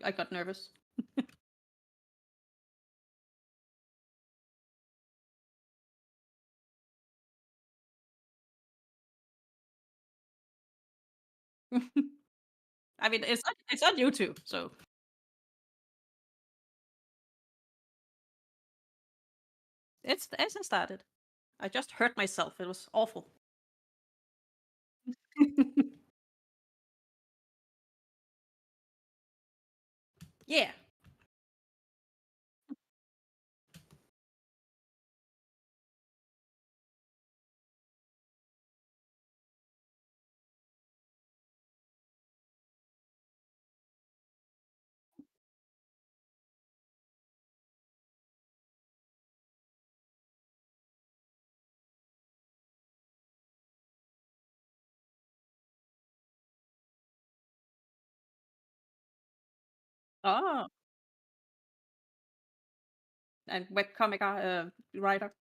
I got nervous. I mean, it's on YouTube, so it hasn't started. I just hurt myself. It was awful. Yeah. Oh, and webcomic writer.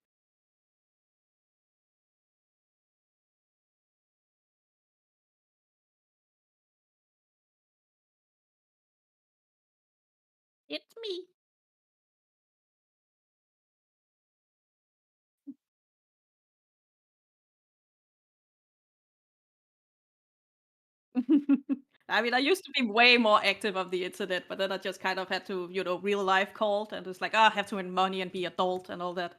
It's me. I mean, I used to be way more active on the internet, but then I just kind of had to, real life called, and it's like, oh, I have to earn money and be adult and all that.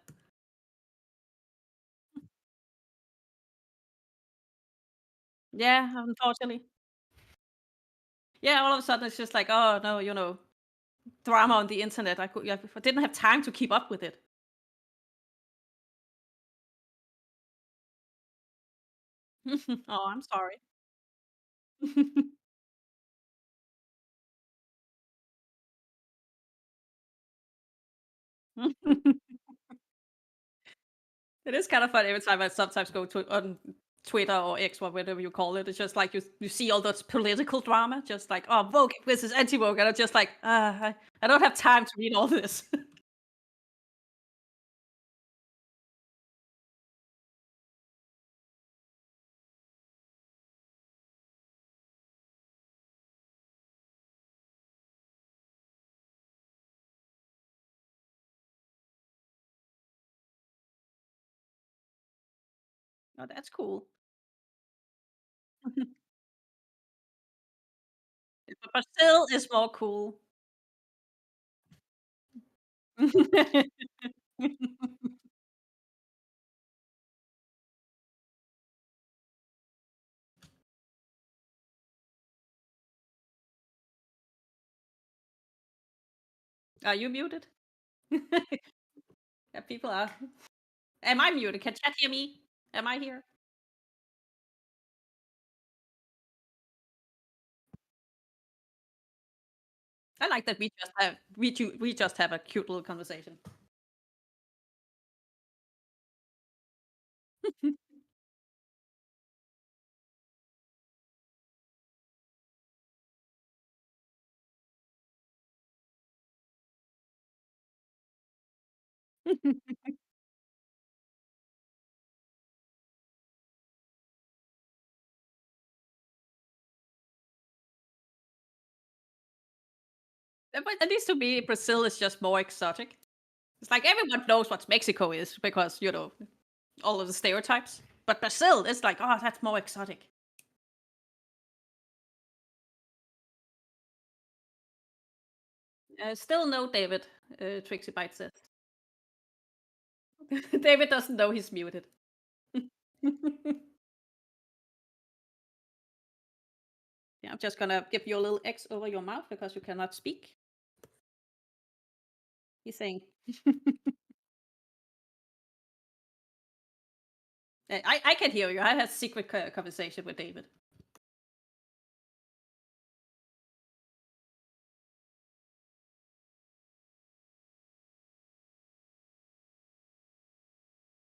Yeah, unfortunately. Yeah, all of a sudden it's just like, oh no, drama on the internet. I didn't have time to keep up with it. Oh, I'm sorry. It is kind of fun every time I sometimes go to on Twitter or X or whatever you call it. It's just like you see all this political drama, just like, oh, woke versus anti woke, and I'm just like, I don't have time to read all this. Oh, that's cool. But still is more cool. Are you muted? Yeah, people are. Am I muted? Can chat hear me? Am I here? I like that we just have a cute little conversation. But at least to me, Brazil is just more exotic. It's like everyone knows what Mexico is because, all of the stereotypes. But Brazil is like, oh, that's more exotic. Still no David, Trixie Bite says. David doesn't know he's muted. Yeah, I'm just gonna give you a little X over your mouth because you cannot speak. He's saying, I can hear you. I had a secret conversation with David.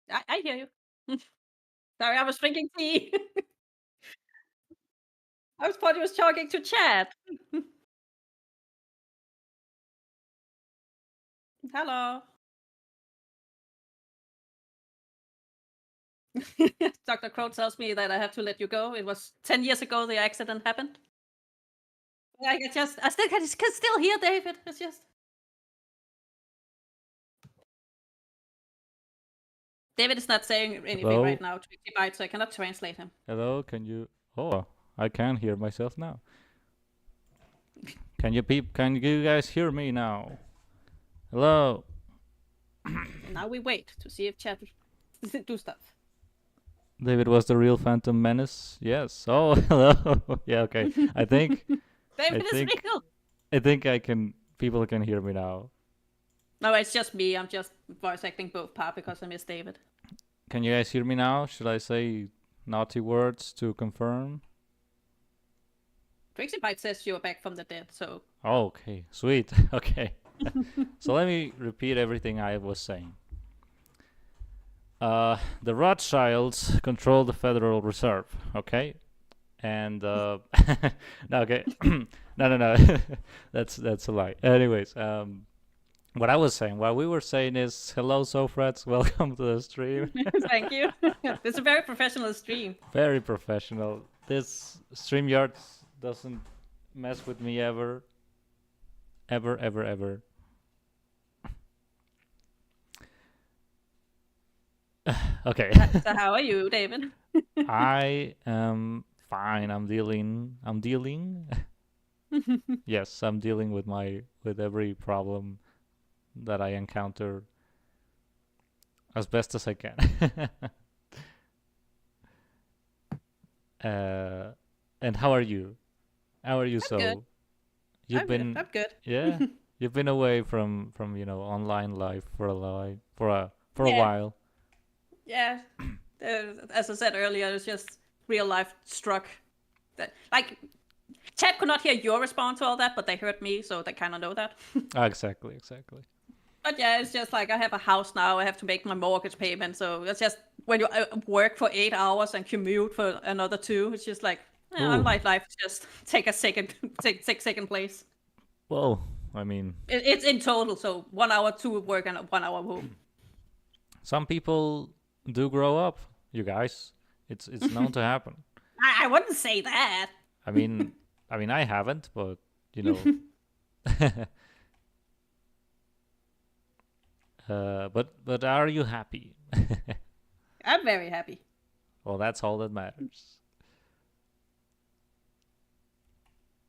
I hear you. Sorry, I was drinking tea. I was thought he was talking to Chad. Hello. Dr. Crow tells me that I have to let you go. It was 10 years ago the accident happened. Like, I still can still hear David. It's just David is not saying anything right Hello? now to Byte, so I cannot translate him. Hello? Can you... Oh, I can hear myself now. Can you guys hear me now? Hello? And now we wait to see if chat do stuff. David was the real Phantom Menace? Yes. Oh, hello. Yeah, okay. I think I David is think real. I think I can people can hear me now. No, it's just me. I'm just voice acting both part because I miss David. Can you guys hear me now? Should I say naughty words to confirm? Trixie Byte says you're back from the dead, so Oh, okay. Sweet. Okay. So let me repeat everything I was saying. The Rothschilds control the Federal Reserve, okay? And no, okay, no, that's a lie. Anyways, what I was saying, what we were saying is, hello, Xofrats, welcome to the stream. thank you. This is a very professional stream. Very professional. This StreamYard doesn't mess with me ever, ever, ever, ever. Okay. So how are you, David? I am fine. I'm dealing. Yes, I'm dealing with every problem that I encounter as best as I can. And how are you? How are you? I'm good. You've I'm good. been, I'm good. yeah, you've been away from online life for a Yeah, while. yeah. As I said earlier, it's just real life struck. That like chat could not hear your response to all that, but they heard me, so they kind of know that. Exactly. But yeah, it's just like I have a house now. I have to make my mortgage payment, so it's just when you work for 8 hours and commute for another two, it's just like Ooh, unlike life, just take a second, take second place. well, I mean, It's in total, so 1 hour to work and 1 hour home. some people do grow up. You guys, it's known to happen. I wouldn't say that. I mean, I haven't, but you know, but are you happy? I'm very happy. Well, that's all that matters.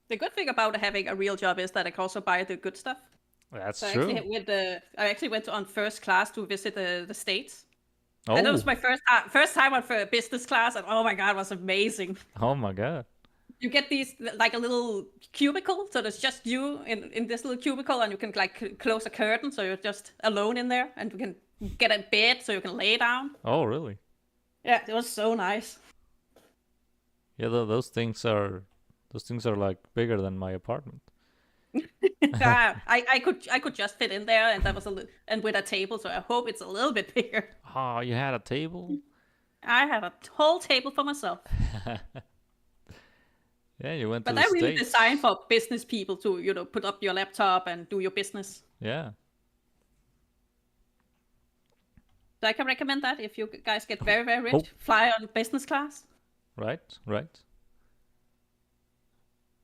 The good thing about having a real job is that I can also buy the good stuff. That's So true. I actually went on first class to visit the states, and it was Oh, my first time on for business class, and oh my god, it was amazing. oh my God. You get these like a little cubicle, so there's just you in this little cubicle, and you can like close a curtain, so you're just alone in there, and you can get a bed so you can lay down. Oh, really? Yeah, it was so nice. Yeah, those things are like bigger than my apartment. I could just fit in there, and that was and with a table, so I hope it's a little bit bigger. Oh, you had a table? I have a whole table for myself. Yeah, you went to But the they're really designed States. for business people to, put up your laptop and do your business. Yeah. So I can recommend that if you guys get very, very Oh, rich, fly on business class. right.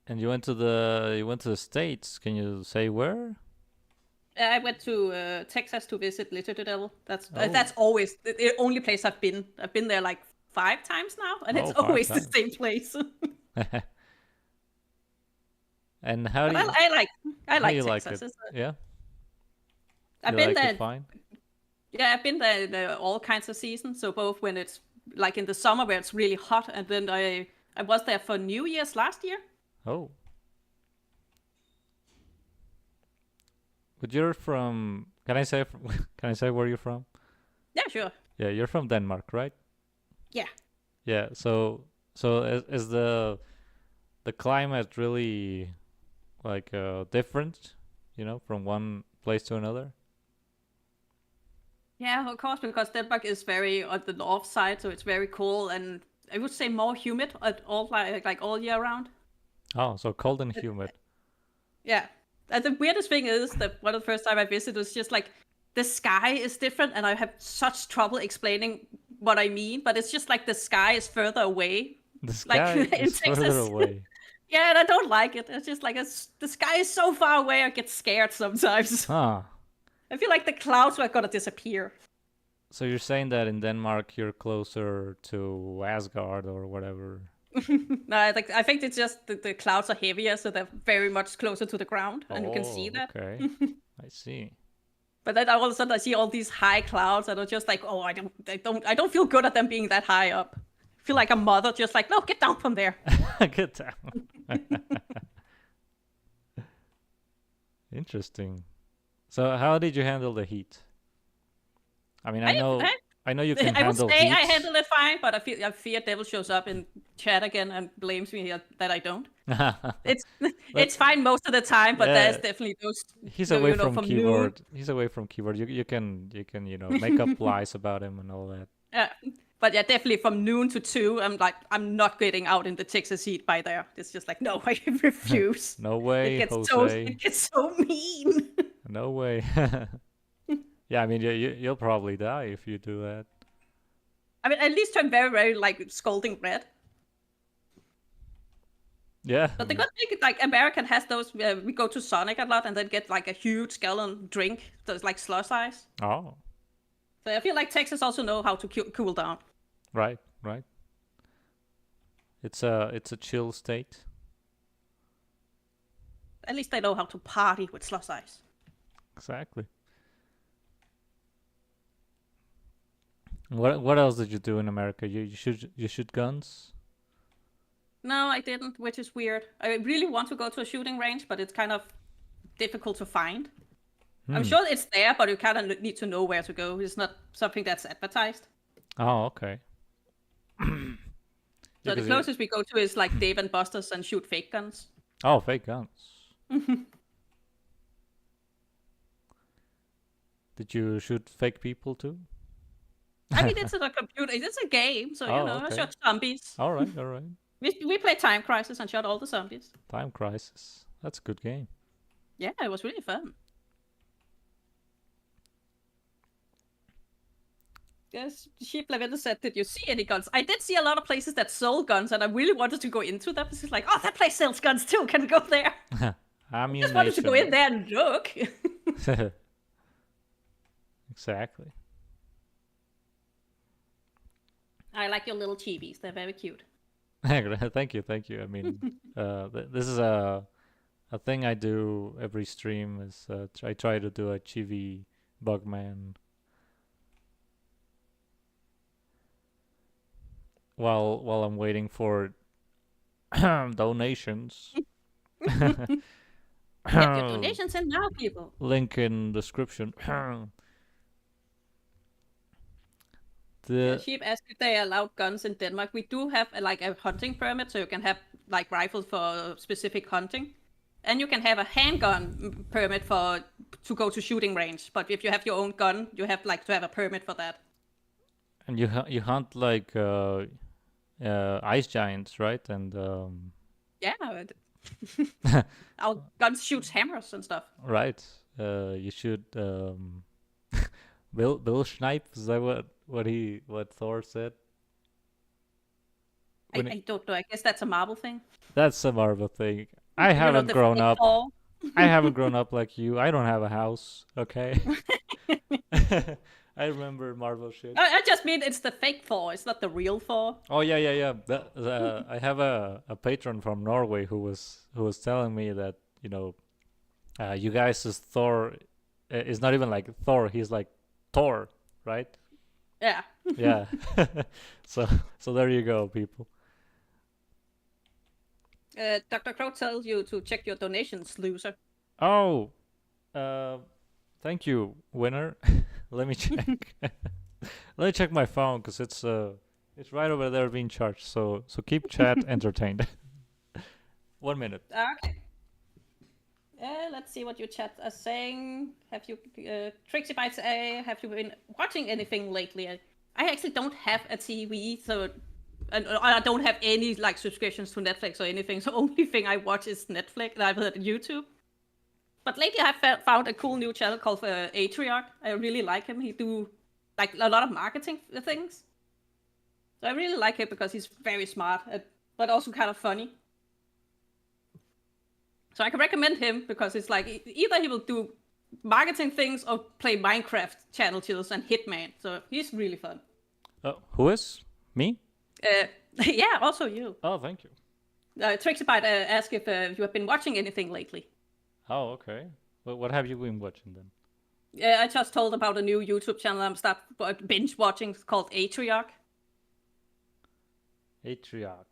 And you went to the States. Can you say where? I went to Texas to visit Little Devil. Oh, That's always the only place I've been. I've been there like 5 times now, and it's oh, five always the times. same place. And But I how like you like Texas. it? Yeah, I've you been liked it there. fine. Yeah, I've been there in all kinds of seasons. So both when it's like in the summer where it's really hot, and then I was there for New Year's last year. Oh, but you're from. Can I say? Can I say where you're from? Yeah, sure. Yeah, you're from Denmark, right? Yeah. Yeah. So is the climate really like different? You know, from one place to another. Yeah, of course, because Denmark is very on the north side, so it's very cool, and I would say more humid at all like all year round. Oh, so cold and It- humid. yeah, and the weirdest thing is that one of the first time I visited was just like the sky is different, and I have such trouble explaining what I mean. But it's just like the sky is further away, The like sky in is further Texas. away. Yeah, and I don't like it. It's just like the sky is so far away, I get scared sometimes. Huh. I feel like the clouds are gonna disappear. So you're saying that in Denmark you're closer to Asgard or whatever? No, I think it's just the clouds are heavier, so they're very much closer to the ground, and you can see Oh, that. okay. I see. But then all of a sudden I see all these high clouds, and I'm just like, oh, I don't feel good at them being that high up. I feel like a mother, just like, no, get down from there. Get down. Interesting. So how did you handle the heat? I mean, I, I, I know you can I would handle say heat. I handle it fine, but I fear Devil shows up in chat again and blames me that I don't. It's it's fine most of the time, but there's Yeah, definitely those, he's away from from noon. keyboard. He's away from keyboard. You can make up lies about him and all that. Yeah, but yeah, definitely from noon to 2, I'm like, I'm not getting out in the Texas heat by there. It's just like, no, I refuse. No way, Jose. It gets so mean. No way. Yeah, I mean, you'll probably die if you do that. I mean, at least I'm very, very like scalding red. Yeah. But the good thing, like American has those. We go to Sonic a lot and then get like a huge gallon drink that's like slush ice. Oh, So I feel like Texas also know how to cool down. right, right. It's a chill state. At least they know how to party with slush ice. Exactly. What else did you do in America? You shoot guns? No, I didn't, which is weird. I really want to go to a shooting range, but it's kind of difficult to find. I'm sure it's there, but you kind of need to know where to go. It's not something that's advertised. Oh, okay. So the closest we go to is like Dave and Buster's and shoot fake guns. Oh, fake guns. Did you shoot fake people too? I mean, it's a computer. It's a game, so I Okay. shot zombies. All right, all right. We played Time Crisis and shot all the zombies. Time Crisis. That's a good game. Yeah, it was really fun. Yes, Sheep Lavender said, "Did you see any guns?" I did see a lot of places that sold guns, and I really wanted to go into them. It's like, oh, that place sells guns too. Can we go there? I just wanted to go in there and look. Exactly. I like your little chibis. They're very cute. Thank you, thank you. I mean, this is a thing I do every stream. Is I try to do a chibi bugman while I'm waiting for donations. Get your donations in now, people. Link in description. Sheep asked if they allowed guns in Denmark. We do have like a hunting permit, so you can have like rifles for specific hunting, and you can have a handgun permit to go to shooting range. But if you have your own gun, you have like to have a permit for that. And you hunt like ice giants, right? And yeah, our guns shoots hammers and stuff. Right. You should Bill Schneip, is that what Thor said? I don't know. I guess that's a Marvel thing. That's a Marvel thing. I haven't grown up. I haven't grown up like you. I don't have a house. Okay. I remember Marvel shit. I just mean it's the fake Thor. It's not the real Thor. Oh yeah. I have a patron from Norway who was telling me that you guys' Thor is not even like Thor. He's like Thor, right? Yeah. Yeah. So there you go, people. Dr. Crow tells you to check your donations, loser. Oh, thank you, winner. Let me check. Let me check my phone because it's right over there being charged. So keep chat entertained. 1 minute. Okay. Let's see what your chat are saying. Have you, Trixie Bites A, have you been watching anything lately? I actually don't have a TV, and I don't have any like subscriptions to Netflix or anything. So only thing I watch is Netflix, and I've heard YouTube. But lately I've found a cool new channel called Atriarch. I really like him. He do like a lot of marketing things. So I really like him because he's very smart, but also kind of funny. So I can recommend him because it's like either he will do marketing things or play Minecraft channel kills and Hitman. So he's really fun. Who is me? Uh, yeah, also you. Oh, thank you. Trixie Bite asked if you have been watching anything lately. Oh, okay. Well, what have you been watching then? I just told about a new YouTube channel I'm start binge watching. It's called Atriarch. Atriarch.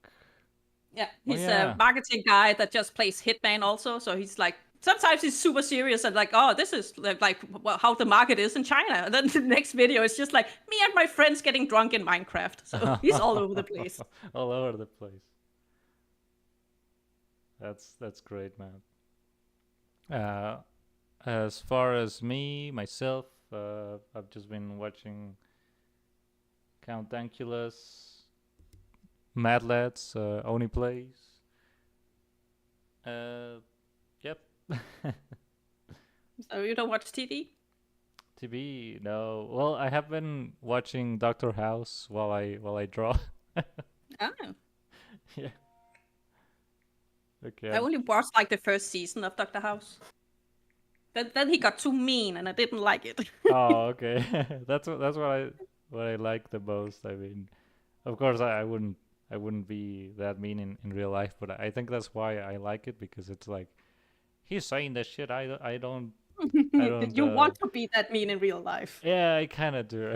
Yeah, Oh he's a yeah. marketing guy that just plays Hitman also. So he's like, sometimes he's super serious and like, oh, this is like how the market is in China. And then the next video is just like me and my friends getting drunk in Minecraft. So he's all over the place. All over the place. That's great, man. As far as me myself, I've just been watching Count Danculus, Mad Lads, Oni Plays. Yep. So you don't watch TV? TV, no. Well, I have been watching Doctor House while I draw. Oh. Yeah. Okay. I only watched like the first season of Doctor House. Then he got too mean and I didn't like it. Oh, okay. That's what I like the most. I mean, of course, I wouldn't be that mean in real life, but I think that's why I like it because it's like he's saying that shit. I don't. You want to be that mean in real life. Yeah, I kind of do.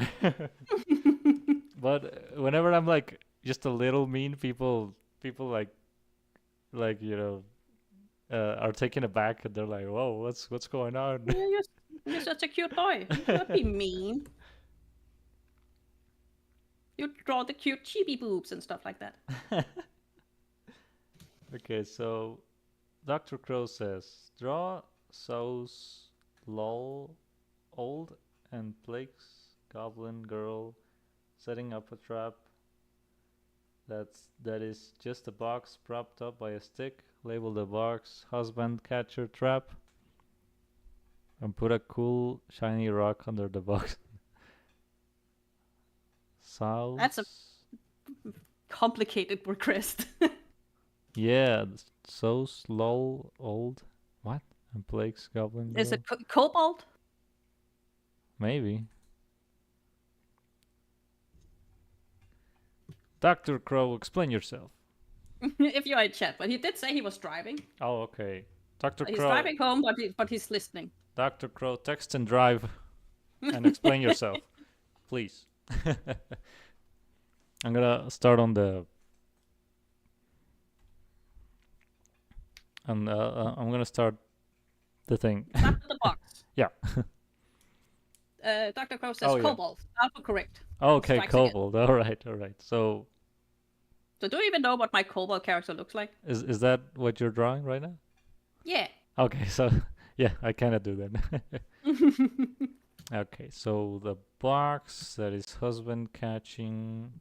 But whenever I'm like just a little mean, people like are taken aback and they're like, "Whoa, what's going on?" You're such a cute boy. You cannot be mean. You draw the cute chibi boobs and stuff like that. Okay, so Dr. Crow says, draw So's lol old and Blake's goblin girl setting up a trap that is just a box propped up by a stick. Label the box husband catcher trap and put a cool shiny rock under the box. That's a So's complicated request. yeah, So's lol old what? And Blake's goblin Is girl? it cobalt? Maybe. Dr. Crow, explain yourself. If you're in chat, but he did say he was driving. Oh, okay. Dr. He's Crow, driving home, but he's listening. Dr. Crow, text and drive and explain yourself, please. I'm gonna start on the. I'm gonna start the thing. Start with the box. Yeah. Dr. Crow says Oh, yeah. cobalt. Autocorrect. Okay, Strikes again. Cobalt. All right, all right. So So do you even know what my cobalt character looks like? is that what you're drawing right now? Yeah. Okay, so yeah, I kind of do then. Okay, so the box that is husband catching.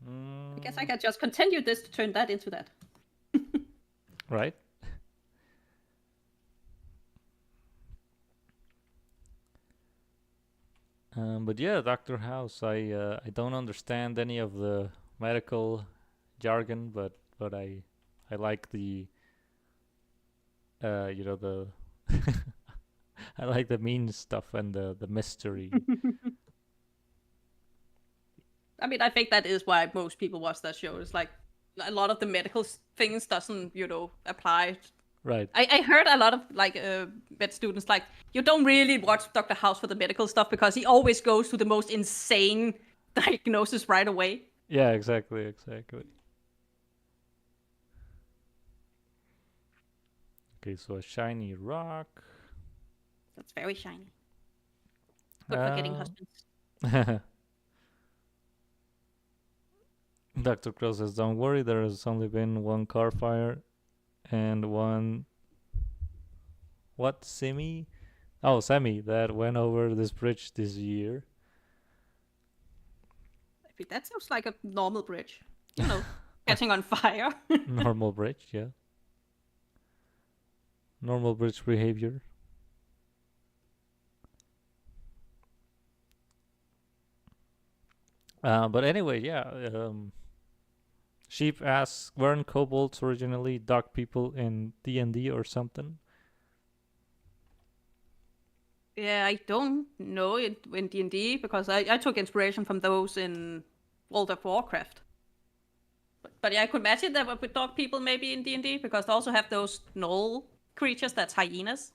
I guess I can just continue this to turn that into that. Right. But yeah, Doctor House. I don't understand any of the medical jargon, but I like the the I like the mean stuff and the mystery. I mean, I think that is why most people watch that show. It's like a lot of the medical things doesn't, apply. Right. I heard a lot of like med students like you don't really watch Dr. House for the medical stuff because he always goes to the most insane diagnosis right away. Yeah, exactly. Okay, so a shiny rock. That's very shiny. Good for getting Uh, husbands. Dr. Crow says, don't worry, there has only been one car fire and one. What? Semi? Oh, Semi that went over this bridge this year. I think that sounds like a normal bridge. Catching on fire. Normal bridge, yeah. Normal bridge behavior. But anyway, yeah. Sheep asks, weren't kobolds originally dog people in D&D or something? Yeah, I don't know it in D&D because I took inspiration from those in World of Warcraft. But yeah, I could imagine that with dog people maybe in D&D because they also have those gnoll creatures that's hyenas.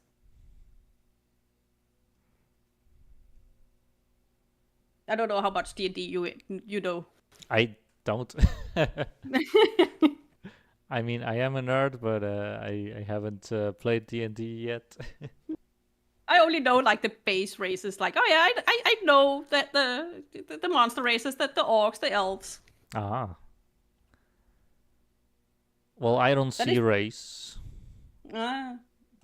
I don't know how much D&D you know. I don't. I mean, I am a nerd, but I haven't played D&D yet. I only know like the base races. Like, oh yeah, I know that the monster races, that the orcs, the elves. Ah. Well, I don't That see is race. ah.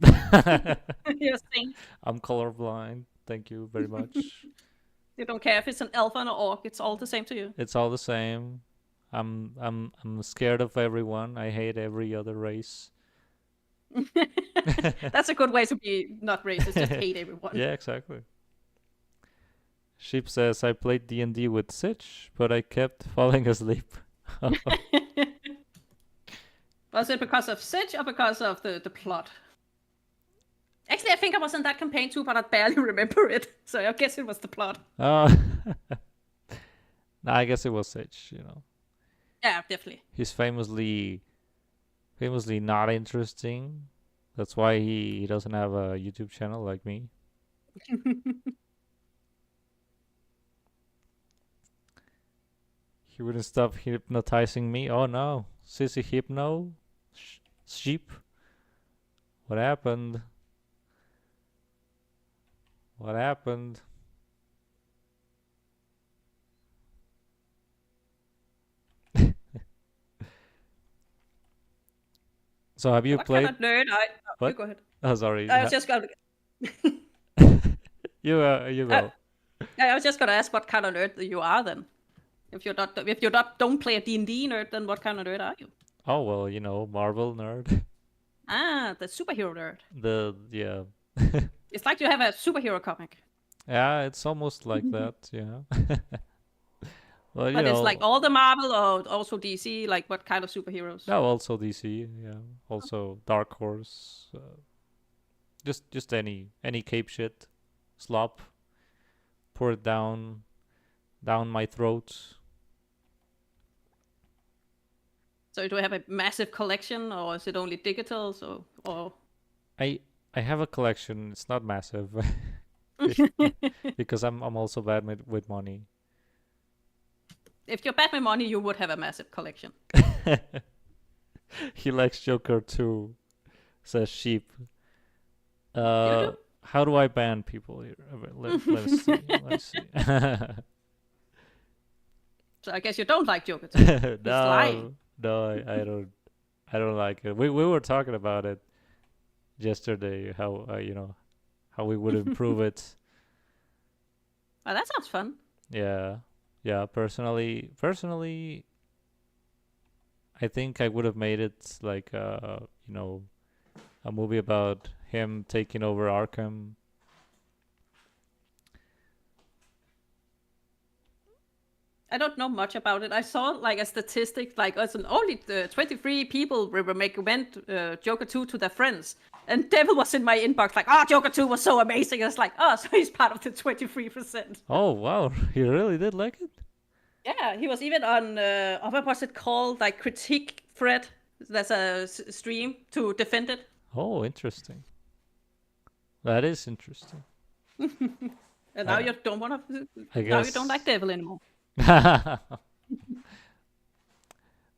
You're saying I'm colorblind. Thank you very much. you don't care if it's an elf or an orc. It's all the same to you. It's all the same. I'm scared of everyone. I hate every other race. That's a good way to be not racist. Just hate everyone. Yeah, exactly. Sheep says I played D&D with Sitch, but I kept falling asleep. Was it because of Sitch or because of the plot? Actually, I think I was in that campaign too, but I barely remember it. So I guess it was the plot. Oh. Nah, I guess it was Sitch, you know. Yeah, definitely. He's famously not interesting. That's why he doesn't have a YouTube channel like me. He wouldn't stop hypnotizing me. Oh no, sissy hypno, sheep. What happened? What happened? So have you What played? kind of nerd? What? You go ahead. Oh, sorry. I was just gonna. You go. I was just gonna ask what kind of nerd you are then. If you're not don't play a D&D nerd, then what kind of nerd are you? Oh well, you know, Marvel nerd. Ah, the superhero nerd. Yeah. It's like you have a superhero comic. Yeah, it's almost like that, yeah. Well, you But it's like know, all the Marvel or also DC, like what kind of superheroes? no, also DC, yeah, also Dark Horse, just any cape shit, slop, pour it down my throat. So do you have a massive collection or is it only digital? So or I have a collection. It's not massive because I'm also bad with money. if you're bad with money, you would have a massive collection. He likes Joker too, says Sheep. You do? How do I ban people here? Let's see. Let's see. So I guess you don't like Joker too. He's lying. No, I don't like it. We were talking about it yesterday. How how we would improve it. Oh, that sounds fun. Yeah, yeah. Personally, I think I would have made it like a movie about him taking over Arkham. I don't know much about it. I saw like a statistic, like only 23 people recommend Joker 2 to their friends. And Devil was in my inbox like, Joker 2 was so amazing. I was like, so he's part of the 23%. Oh wow, he really did like it. Yeah, he was even on, what was it called? Like critique thread. There's a stream to defend it. Oh, interesting. That is interesting. And now you don't want to, I now you guess. don't like Devil anymore.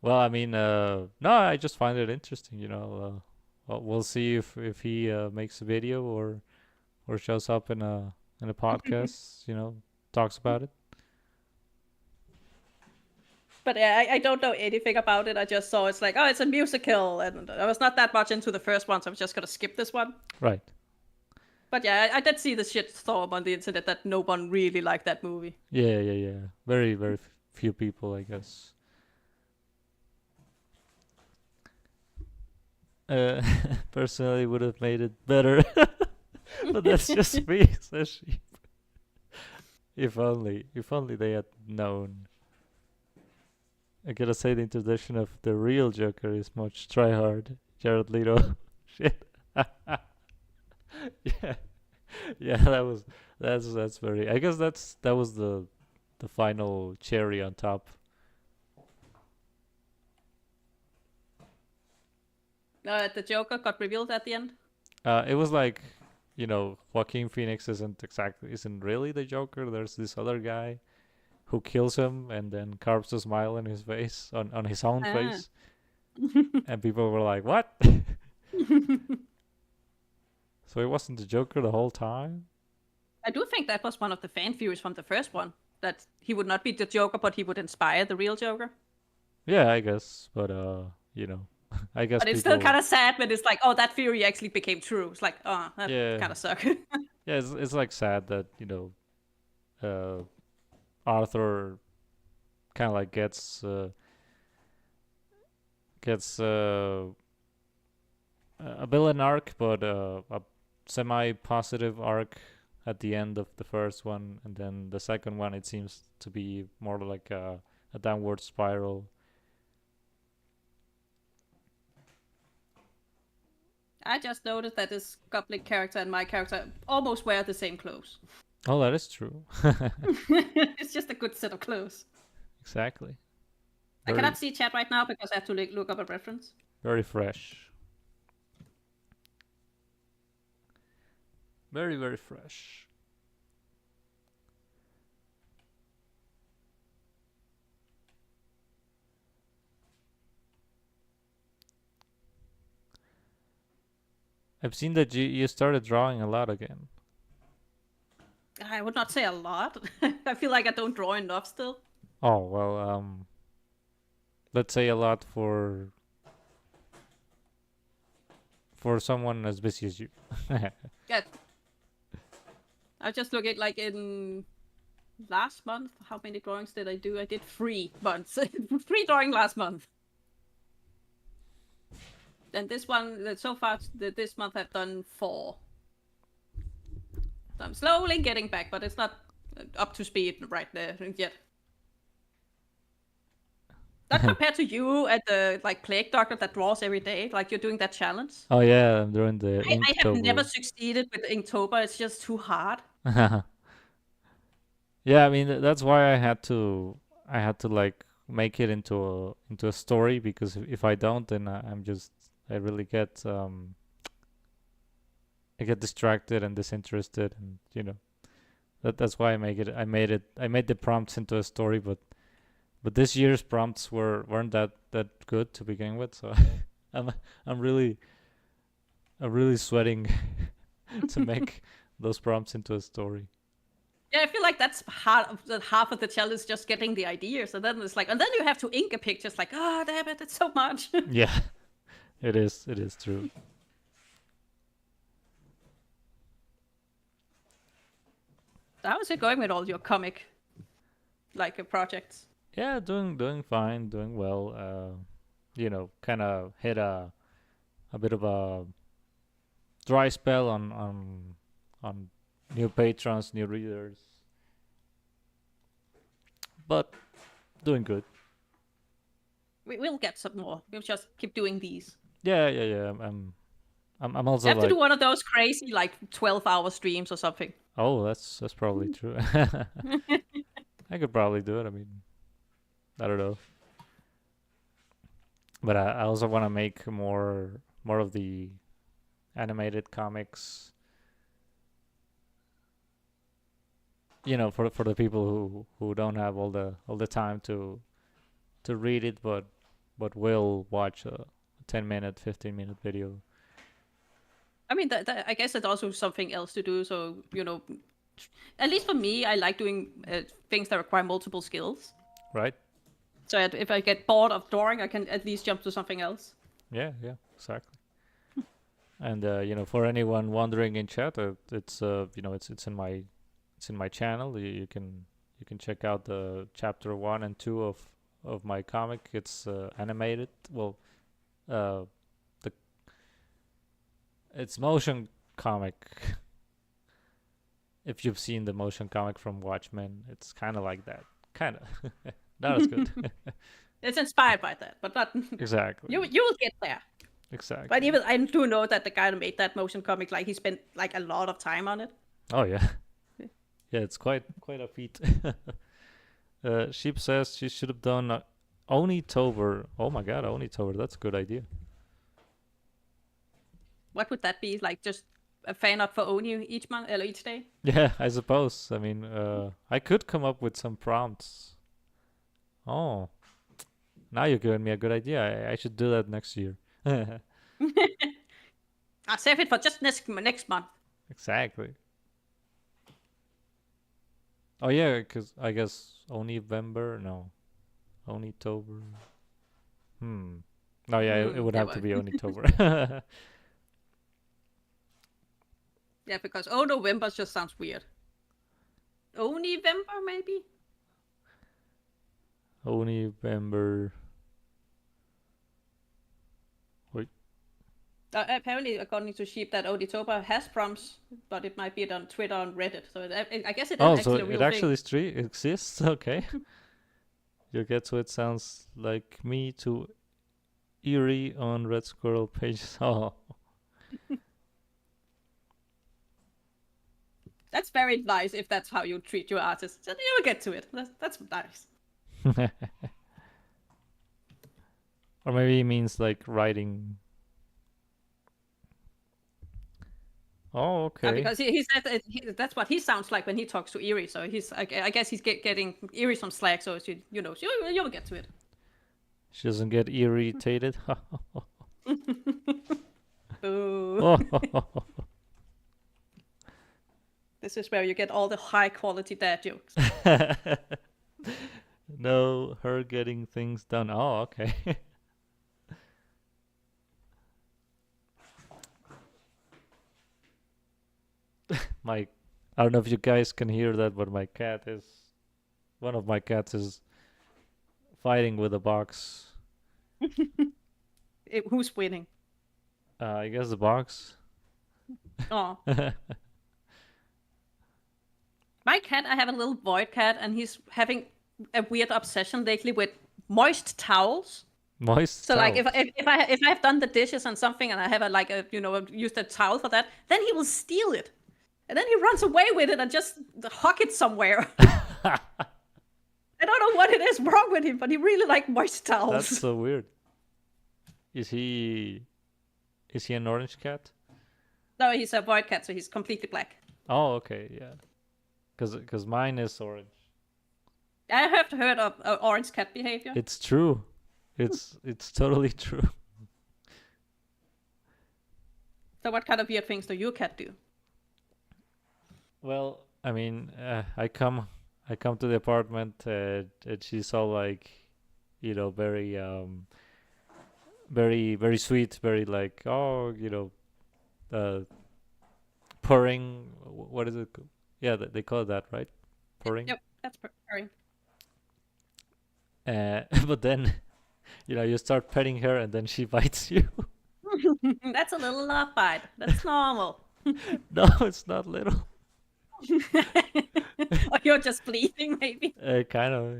Well, I mean, no, I just find it interesting. Well, we'll see if he makes a video or shows up in a podcast. Talks about it. But yeah, I don't know anything about it. I just saw it's like, it's a musical, and I was not that much into the first one, so I'm just gonna skip this one. Right. But yeah, I did see the shitstorm on the internet that no one really liked that movie. Yeah. Very, very few people, I guess. Personally, would have made it better, but that's just me, says she. If only they had known. I gotta say the introduction of the real Joker is much tryhard. Jared Leto. Shit. Yeah, yeah. That's very. I guess that was the final cherry on top. The Joker got revealed at the end. It was like, Joaquin Phoenix isn't really the Joker. There's this other guy who kills him and then carves a smile on his face, on his own Ah. face, and people were like, "What?" So he wasn't the Joker the whole time. I do think that was one of the fan theories from the first one, that he would not be the Joker, but he would inspire the real Joker. Yeah, I guess, but I guess But it's still kind people. of sad when it's like, oh, that theory actually became true. It's like, oh, that Yeah, kind of suck. yeah. It's like sad that Arthur kind of like gets a villain arc, but a semi-positive arc at the end of the first one, and then the second one it seems to be more like a downward spiral. I just noticed that this Goblin character and my character almost wear the same clothes. Oh, that is true. It's just a good set of clothes. Exactly. I Very, cannot see chat right now because I have to look up a reference. very fresh. Very, very fresh. I've seen that you started drawing a lot again. I would not say a lot. I feel like I don't draw enough still. Oh well, let's say a lot for someone as busy as you. Yeah. I just look at like in last month. How many drawings did I do? I did 3 months. 3 drawing last month. And this one, so far this month I've done 4. So I'm slowly getting back, but it's not up to speed right there yet. Not compared to you at the like plague doctor that draws every day, like you're doing that challenge. Oh yeah, I'm doing the I have never Inktober. succeeded with Inktober. It's just too hard. Yeah, I mean that's why I had to like make it into a story, because if I don't, then I really get distracted and disinterested, and that's why I made the prompts into a story, but this year's prompts weren't that good to begin with, so I'm I'm really I'm really sweating to make those prompts into a story. Yeah, I feel like that's half of the challenge, just getting the ideas, and then it's like, and then you have to ink a picture. It's like, oh damn it, it's so much. Yeah, it is true. How is it going with all your comic projects? Yeah, doing fine, doing well. Kind of hit a bit of a dry spell on new patrons, new readers, but doing good. We will get some more. We'll just keep doing these. Yeah, yeah, yeah. I'm You also have to do like, one of those crazy 12-hour streams or something. oh, that's probably true. I could probably do it. I mean, I don't know, but I also want to make more of the animated comics. For the people who don't have all the time to read it, but will watch a 10-minute, 15-minute video. I mean, I guess that's also something else to do. So, at least for me, I like doing things that require multiple skills. Right? So if I get bored of drawing, I can at least jump to something else. Yeah, yeah, exactly. And for anyone wondering in chat, it's in my channel. You can check out the chapter 1 and 2 of my comic. It's animated. Well, uh, the it's motion comic. If you've seen the motion comic from Watchmen, it's kind of like that. Kind of. Not as good. It's inspired by that, but not Exactly. you will get there. Exactly. But even I do know that the guy who made that motion comic, like he spent like a lot of time on it. Oh yeah. Yeah, it's quite a feat. Sheep says she should have done Onitober. Oh my god, Onitober. That's a good idea. What would that be? Like just a fan up for Oni each month or each day? Yeah, I suppose. I mean, I could come up with some prompts. Oh, now you're giving me a good idea. I should do that next year. I'll save it for just next month. Exactly. Oh yeah, because I guess only November. No, only October. Oh yeah, it would have to be only October. Yeah, because November just sounds weird. November maybe. Only November. Wait. Apparently, according to Sheep, that Oditoba has prompts, but it might be on Twitter and Reddit. So I guess it is Oh, so actually a real it actually thing. exists. Okay. You get to it sounds like me to Eerie on Red Squirrel pages. Oh. That's very nice if that's how you treat your artists. So you will get to it. That's nice. Or maybe it means like writing. Oh, okay. Because he said that that's what he sounds like when he talks to Eerie. So I guess he's getting Eerie some slack. So you will get to it. She doesn't get irritated. Boo. This is where you get all the high quality dad jokes. No, her getting things done. Oh, okay. I don't know if you guys can hear that, but one of my cats is fighting with a box. Who's winning? I guess the box. Oh. My cat, I have a little void cat, and he's having a weird obsession lately with moist towels. Moist. So towel. like if I have done the dishes on something and I have used a towel for that, then he will steal it, and then he runs away with it and just huck it somewhere. I don't know what it is wrong with him, but he really likes moist towels. That's so weird. Is he an orange cat? No, he's a void cat, so he's completely black. Oh, okay, yeah. Because mine is orange. I have heard of orange cat behavior. It's true. It's totally true. So what kind of weird things do your cat do? Well, I mean, I come to the apartment and she's all like, very very very sweet, very like, oh, purring. What is it? Yeah, they call it that, right? Purring. Yep, that's purring. But then, you start petting her and then she bites you. That's a little love bite. That's normal. No, it's not little. Or you're just bleeding, maybe. Kind of.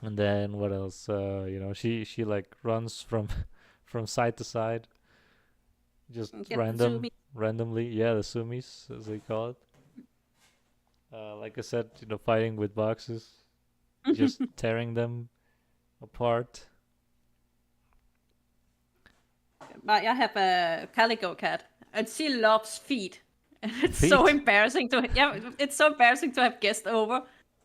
And then what else? She like runs from side to side, just Get the randomly. Yeah, the sumis as they call it. Like I said, fighting with boxes, just tearing them apart. I have a calico cat, and she loves feet. And it's so embarrassing it's so embarrassing to have guests over,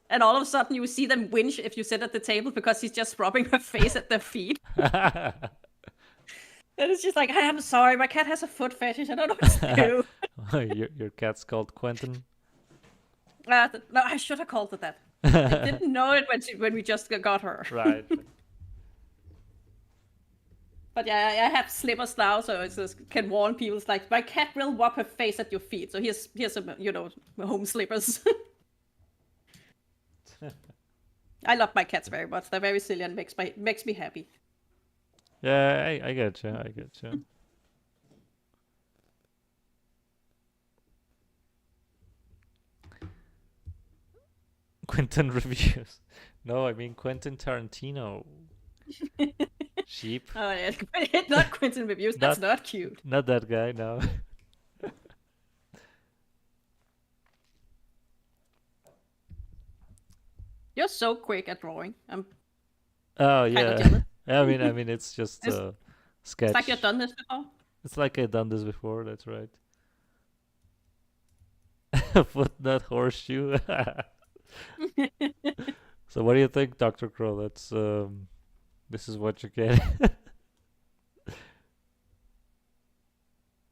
and all of a sudden you see them winch if you sit at the table because she's just rubbing her face at their feet. And it's just like, I'm sorry, my cat has a foot fetish. I don't know what to do. Your cat's called Quentin? No, I should have called it that. I didn't know it when we just got her. Right. But yeah, I have slippers now, so it just can warn people. It's like, my cat will rub her face at your feet. So here's some, home slippers. I love my cats very much. They're very silly and makes me happy. Yeah, I get you. Quentin reviews. No, I mean Quentin Tarantino. Sheep. Oh, yeah. Not Quentin reviews. That's Not not cute. not that guy, no. You're so quick at drawing. I'm Oh kind of yeah. jealous. I mean it's just It's, a it's like you've sketch. done this before. It's like I've done this before, that's right. Foot not horseshoe. So what do you think, Dr. Crow? That's this is what you get.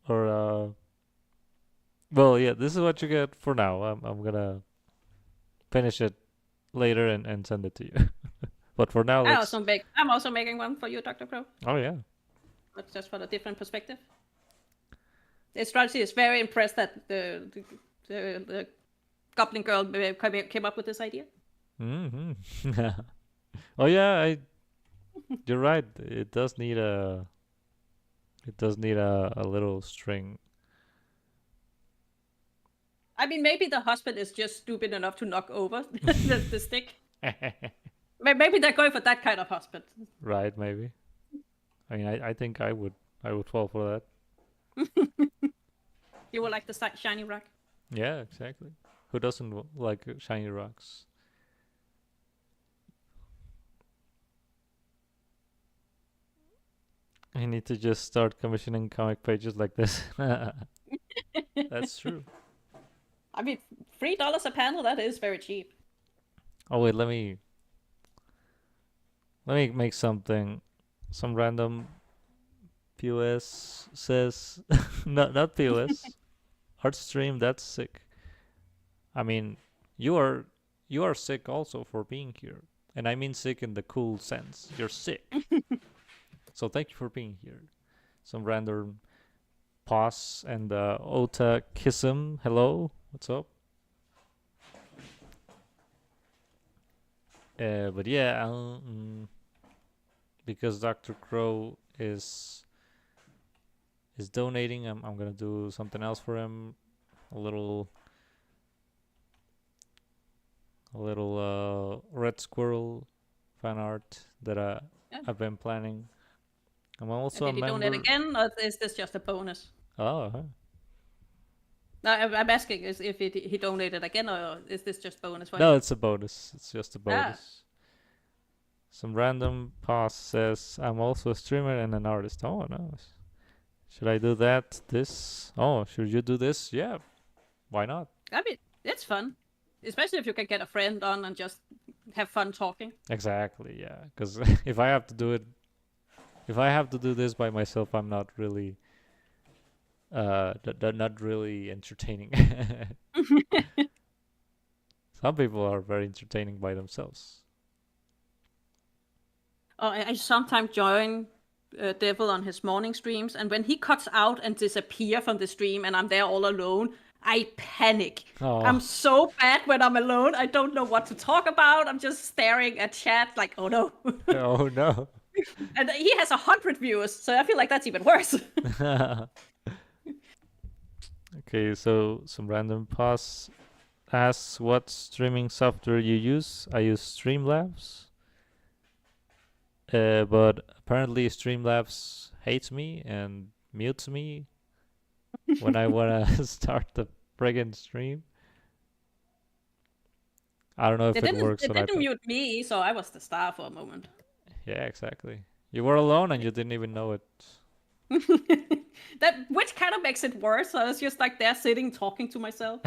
Or well, yeah, this is what you get for now. I'm gonna finish it later and send it to you. But for now, let's. I'm also making one for you, Dr. Crow. Oh yeah. But just for a different perspective. The astrology is very impressed that the Goblin Girl came up with this idea. Hmm. Oh yeah, I. You're right. It does need a. It does need a little string. I mean, maybe the husband is just stupid enough to knock over the stick. Maybe they're going for that kind of husband. Right, maybe. I mean, I think I would fall for that. You were like the shiny rock. Yeah, exactly. Who doesn't like shiny rocks? I need to just start commissioning comic pages like this. That's true. I mean, $3 a panel, that is very cheap. Oh wait, let me make something. Some random POS says not POS. Art stream, that's sick. I mean, you are you are sick also for being here. And I mean sick in the cool sense. You're sick. So thank you for being here. Some random pause and Ota Kissum. Hello, what's up? But yeah, because Dr. Crow is donating, I'm gonna do something else for him. A little red squirrel fan art that Yeah. I've been planning. I'm And also a did he donate member. again, or is this just a bonus? Oh, huh. No, I'm asking is if he donated again, or is this just bonus for No, him? it's a bonus. It's just a Ah, bonus. Some random pause says I'm also a streamer and an artist. Oh, nice. Should I do that? This? Oh, should you do this? Yeah. Why not? I mean, it's fun. Especially if you can get a friend on and just have fun talking. Exactly. Yeah. Because if I have to do it, if I have to do this by myself, I'm not really, not really entertaining. Some people are very entertaining by themselves. Oh, I sometimes join Devil on his morning streams, and when he cuts out and disappear from the stream, and I'm there all alone, I panic. I'm Oh, so bad when I'm alone. I don't know what to talk about. I'm just staring at chat like, oh no. oh no. And he has 100 viewers, so I feel like that's even worse. Okay, so some random pause asks what streaming software you use. I use Streamlabs. But apparently Streamlabs hates me and mutes me when I wanna start the friggin' stream. I don't know if it works It on didn't iPad. mute me, so I was the star for a moment. Yeah, exactly. You were alone and you didn't even know it. That which kind of makes it worse. I was just like there sitting talking to myself.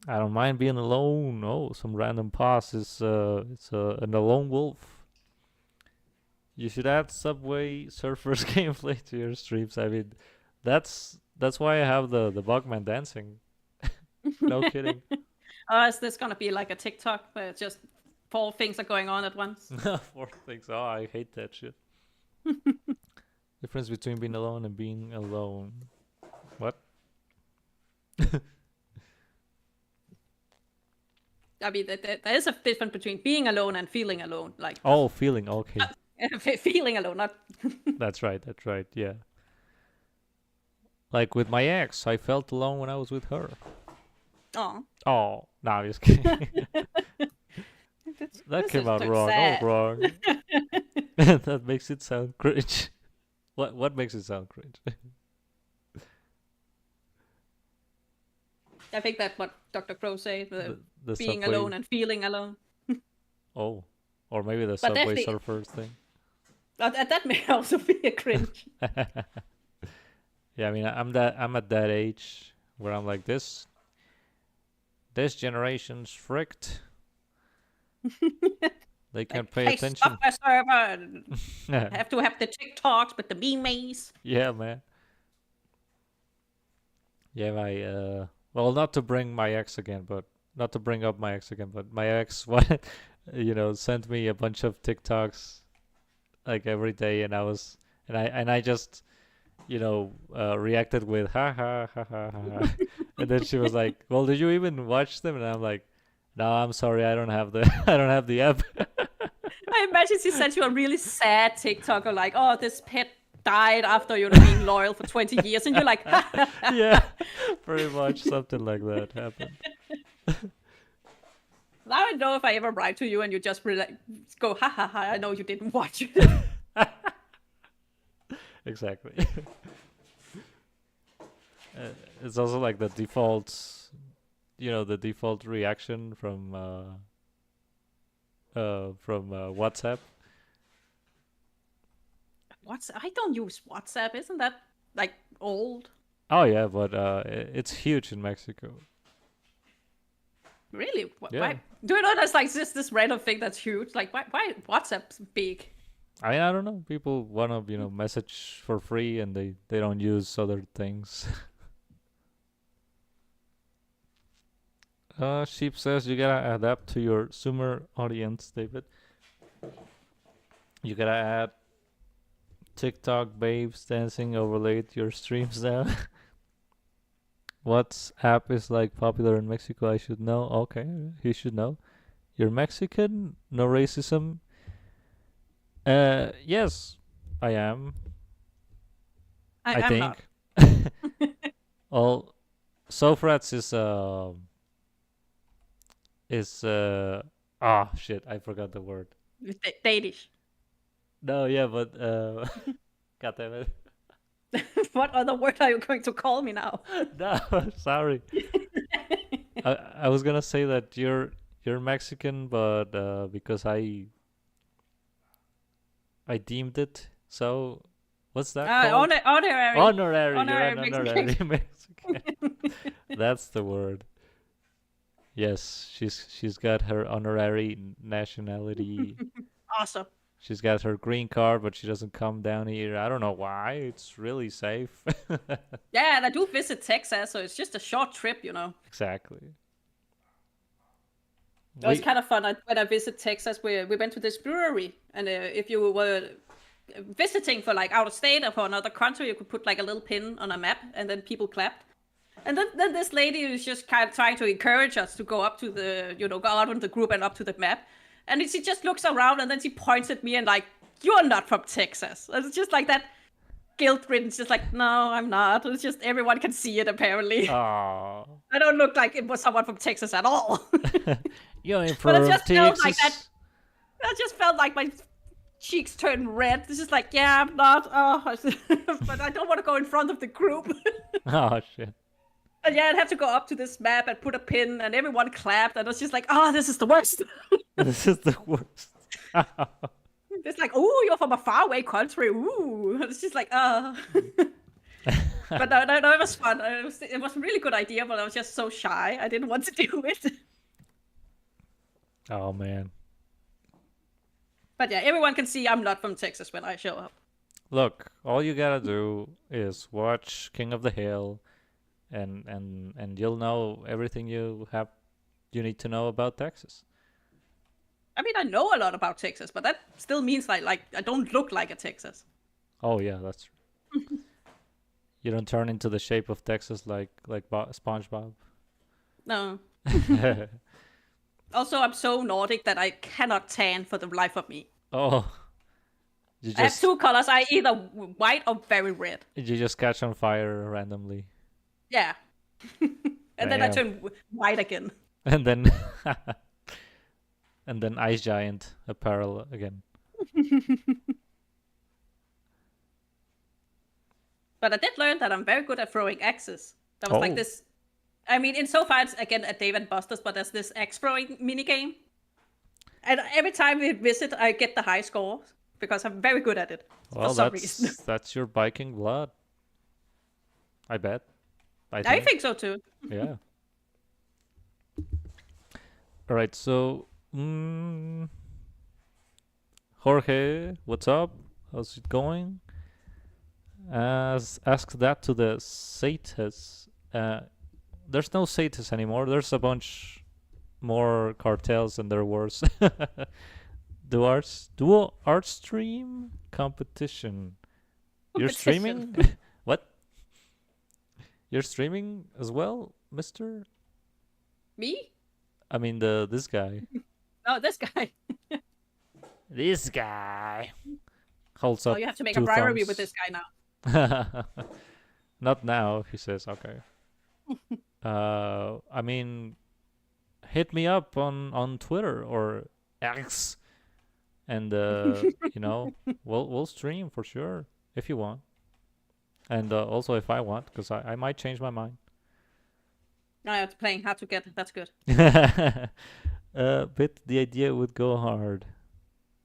I don't mind being alone. Oh, some random pause is it's an alone wolf. You should add Subway Surfers gameplay to your streams. I mean, that's why I have the Bugman dancing. No kidding. Is this gonna be like a TikTok where it's just 4 things are going on at once? Four things. Oh, I hate that shit. Difference between being alone and being alone. What? I mean, there is a difference between being alone and feeling alone. Like Oh, feeling. Okay. feeling alone, not. That's right. That's right. Yeah. Like with my ex, I felt alone when I was with her. Oh, Oh, no, I'm just kidding. That this came is out so wrong. Oh, sad. wrong. That makes it sound cringe. What makes it sound cringe? I think that's what Dr. Crow said, The being subway. alone and feeling alone. Oh, or maybe the But Subway definitely, Surfers thing. that may also be a cringe. Yeah, I mean, I'm at that age where I'm like this generation's fricked. They Like, can't pay hey, attention. stop my server. And have to have the TikToks with the memes. Yeah, man. Yeah, my well, not to bring my ex again, but not to bring up my ex again, but my ex what sent me a bunch of TikToks like every day, and I just reacted with ha ha ha ha ha, ha. And then she was like, "Well, did you even watch them?" And I'm like, "No, I'm sorry, I don't have the I don't have the app." I imagine she sent you a really sad TikTok of like, oh, this pet died after being loyal for 20 years, and you're like, ha, ha, ha, Yeah, ha. pretty much something like that happened. Now I know if I ever write to you and you just go, ha ha ha, I know you didn't watch it. Exactly. It's also like the default, the default reaction from WhatsApp. I don't use WhatsApp. Isn't that like old? Oh yeah, but it's huge in Mexico. Really? Yeah, Why? Do you know that's like this random thing that's huge? Like why WhatsApp's big? I don't know. People wanna message for free, and they don't use other things. Sheep says you gotta adapt to your Zoomer audience, David. You gotta add TikTok babes dancing overlaid your streams now. What app is like popular in Mexico? I should know. Okay, he should know. You're Mexican? No racism? Yes, I am. I I'm not. think. Well, Xofrats is shit, I forgot the word. Danish. No, yeah, but God damn it. What other word are you going to call me now? No, sorry. I was gonna say that you're Mexican, but because I deemed it so. What's that called? Honorary. Honorary. You're Honorary an Mexican. honorary Mexican. That's the word. Yes, she's got her honorary nationality. Awesome. She's got her green card, but she doesn't come down here. I don't know why. It's really safe. Yeah, and I do visit Texas, so it's just a short trip. Exactly. It was We kind of fun. When I visit Texas, we went to this brewery, and if you were visiting for like out of state or for another country, you could put like a little pin on a map, and then people clapped. And then this lady was just kind of trying to encourage us to go up to go out on the group and up to the map. And she just looks around and then she points at me and like, you're not from Texas. And it's just like that guilt-ridden. It's just like, no, I'm not. It's just everyone can see it apparently. Oh. I don't look like it was someone from Texas at all. You ain't But from it just felt like that. Texas. I just felt like my cheeks turned red. It's just like, yeah, I'm not. Oh, but I don't want to go in front of the group. Oh shit. And yeah, I'd have to go up to this map and put a pin, and everyone clapped, and it was just like, oh, this is the worst. This is the worst. It's like, oh, you're from a faraway country. Ooh, it's just like, But no, it was fun. It was a really good idea, but I was just so shy. I didn't want to do it. Oh man. But yeah, everyone can see I'm not from Texas when I show up. Look, all you gotta do is watch King of the Hill, and you'll know everything you need to know about Texas. I mean, I know a lot about Texas, but that still means like I don't look like a Texas. Oh yeah, that's true. You don't turn into the shape of Texas like SpongeBob. No. Also, I'm so Nordic that I cannot tan for the life of me. Oh, I have two colors. I either white or very red. you just catch on fire randomly. Yeah. And then I Damn. turn white again. And then and then Ice Giant apparel again. But I did learn that I'm very good at throwing axes. There was like Oh. this. I mean, in so far it's again at Dave and Buster's, but there's this axe throwing mini game. And every time we visit, I get the high score because I'm very good at it for Well, some reason. that's your Viking blood. I bet. I I think. think so too. Yeah. All right. So, Jorge, what's up? How's it going? Ask that to the Satas. There's no Satas anymore. There's a bunch more cartels and they're worse. Duo art stream competition. You're Competition. streaming? What? You're streaming as well, Mister? Me? I mean this guy. Oh, this guy. This guy holds Oh, up you have to make a two rivalry with thumbs. this guy now. Not now, he says. Okay. I mean, hit me up on Twitter or X, and we'll stream for sure if you want, and also if I want, because I might change my mind. No, it's playing hard to get. That's good. But the idea would go hard.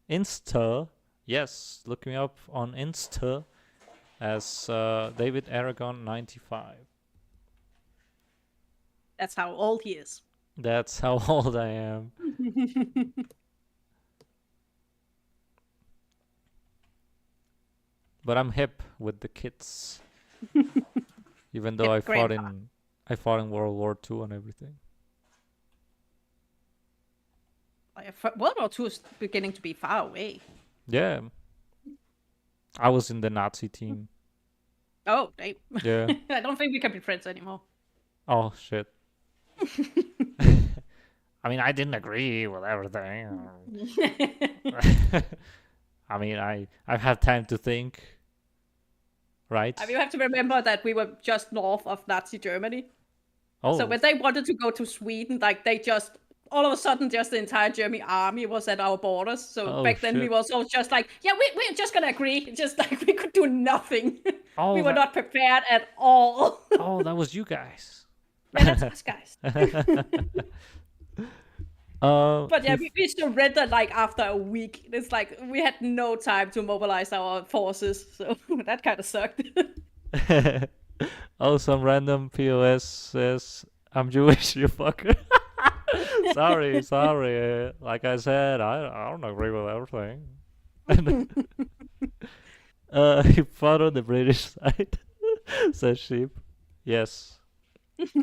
Insta, yes, look me up on Insta as David Aragon 95. That's how old he is. That's how old I am. But I'm hip with the kids. Even though Hip grandpa. I fought in World War II and everything. World War II is beginning to be far away. Yeah. I was in the Nazi team. Oh, damn. Yeah. I don't think we can be friends anymore. Oh shit. I mean, I didn't agree with everything. I mean, I've had time to think. Right? I mean, you have to remember that we were just north of Nazi Germany. Oh. So when they wanted to go to Sweden, like they just all of a sudden just the entire German army was at our borders. So back then we were also just like, yeah, we're just gonna agree. Just like we could do nothing. Oh, we were not prepared at all. Oh, that was you guys. Yeah, that's us guys. But yeah, he we surrendered like after a week. It's like we had no time to mobilize our forces, so that kind of sucked. Oh, some random POS says, I'm Jewish, you fucker. Sorry. Like I said, I don't agree with everything. He fought on the British side, says Sheep. Yes.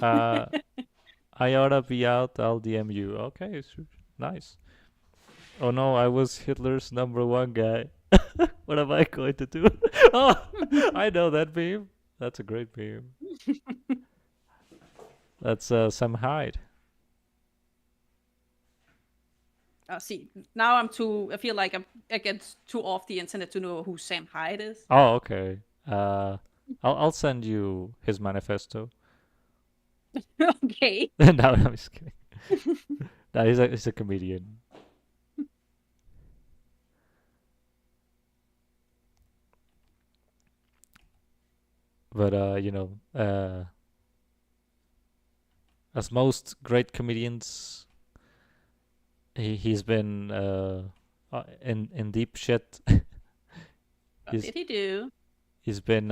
I oughta be out, I'll DM you. Okay, nice. Oh no, I was Hitler's #1 guy. What am I going to do? Oh, I know that meme. That's a great meme. That's Sam Hyde. See, now I feel like I'm against too off the internet to know who Sam Hyde is. Oh, okay. I'll send you his manifesto. Okay. No, I'm just kidding. No, he's a comedian. But as most great comedians, he's been in deep shit. What did he do? He's been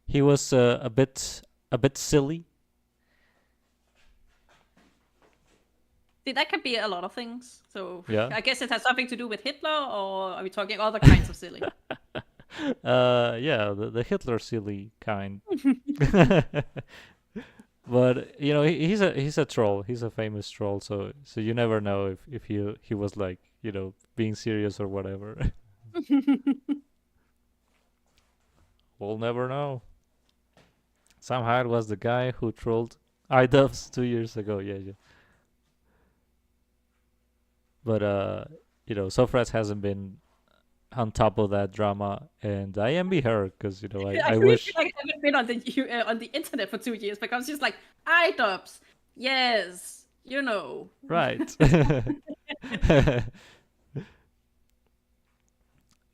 he was a bit silly. See, that can be a lot of things. So Yeah. I guess it has something to do with Hitler, or are we talking other kinds of silly? Yeah, the Hitler silly kind. But he's a troll. He's a famous troll. So you never know if he was like being serious or whatever. We'll never know. Sam Hyde was the guy who trolled iDubbbz 2 years ago. Yeah. But Xofrats hasn't been on top of that drama, and I envy her because I I really feel wish. like I haven't been on the internet for 2 years because she's like iDubbbz. Yes, you know. Right.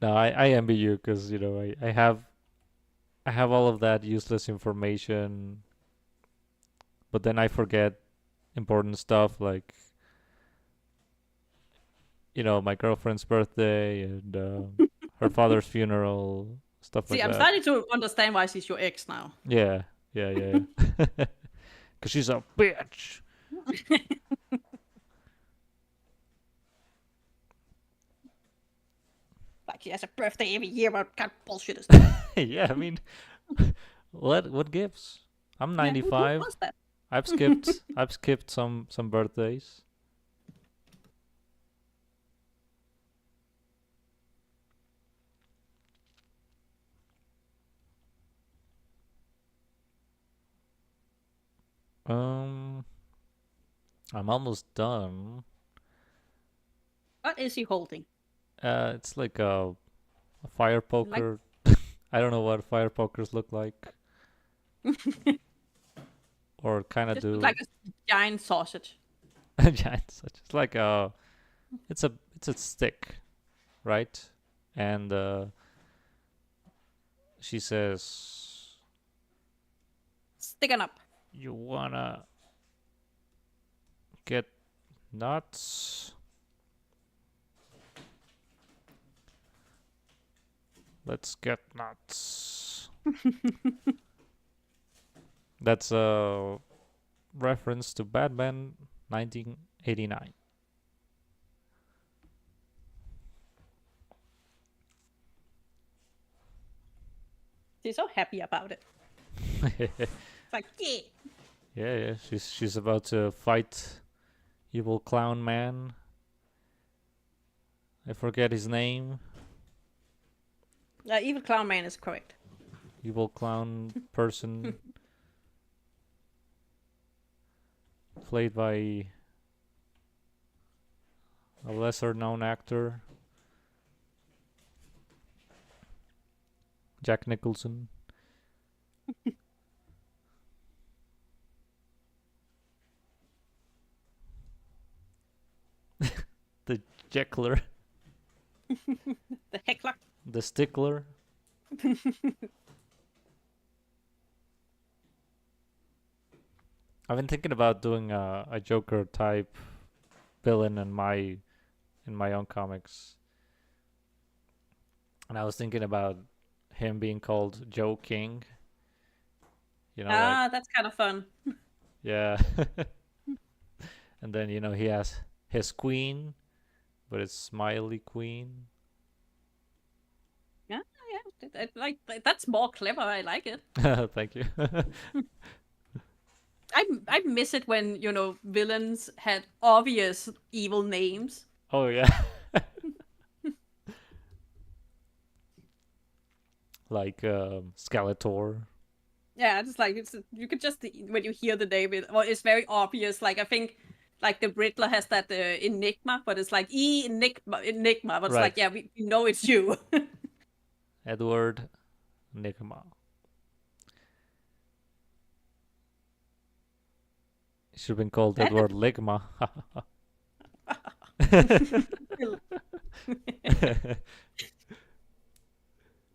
No, I envy you because I have all of that useless information, but then I forget important stuff like my girlfriend's birthday and her father's funeral, stuff See, like I'm that. starting to understand why she's your ex now. Yeah, yeah, yeah, yeah. Cause she's a bitch. Like she has a birthday every year. What kind of bullshit is that? Yeah, I mean, what gives? I'm Yeah, who 95. wants that? I've skipped some birthdays. Um, I'm almost done. What is he holding? It's like a fire Like, poker. I don't know what fire pokers look like, or kind of just look like do. a giant sausage. Giant such. It's like it's a stick, right? And she says, Sticking up. "You wanna get nuts? Let's get nuts." That's a reference to Batman 1989. She's so happy about it. It's like, yeah. Yeah, yeah. She's about to fight evil clown man. I forget his name. Evil Clown Man is correct. Evil clown person played by a lesser known actor, Jack Nicholson. The Jeckler, The heckler. the Stickler. I've been thinking about doing a Joker type villain in my own comics, and I was thinking about him being called Joe King. Like That's kind of fun. yeah, and then he has his queen, but it's Smiley Queen. Yeah, yeah. That's more clever. I like it. Thank you. I miss it when villains had obvious evil names. Oh yeah, like Skeletor. Yeah, it's like you could just when you hear the name, it's very obvious. Like I think, like the Riddler has that enigma, but it's like enigma, but it's like Right, yeah, we know it's you. Edward Nigma. It should have been called Edward Ligma.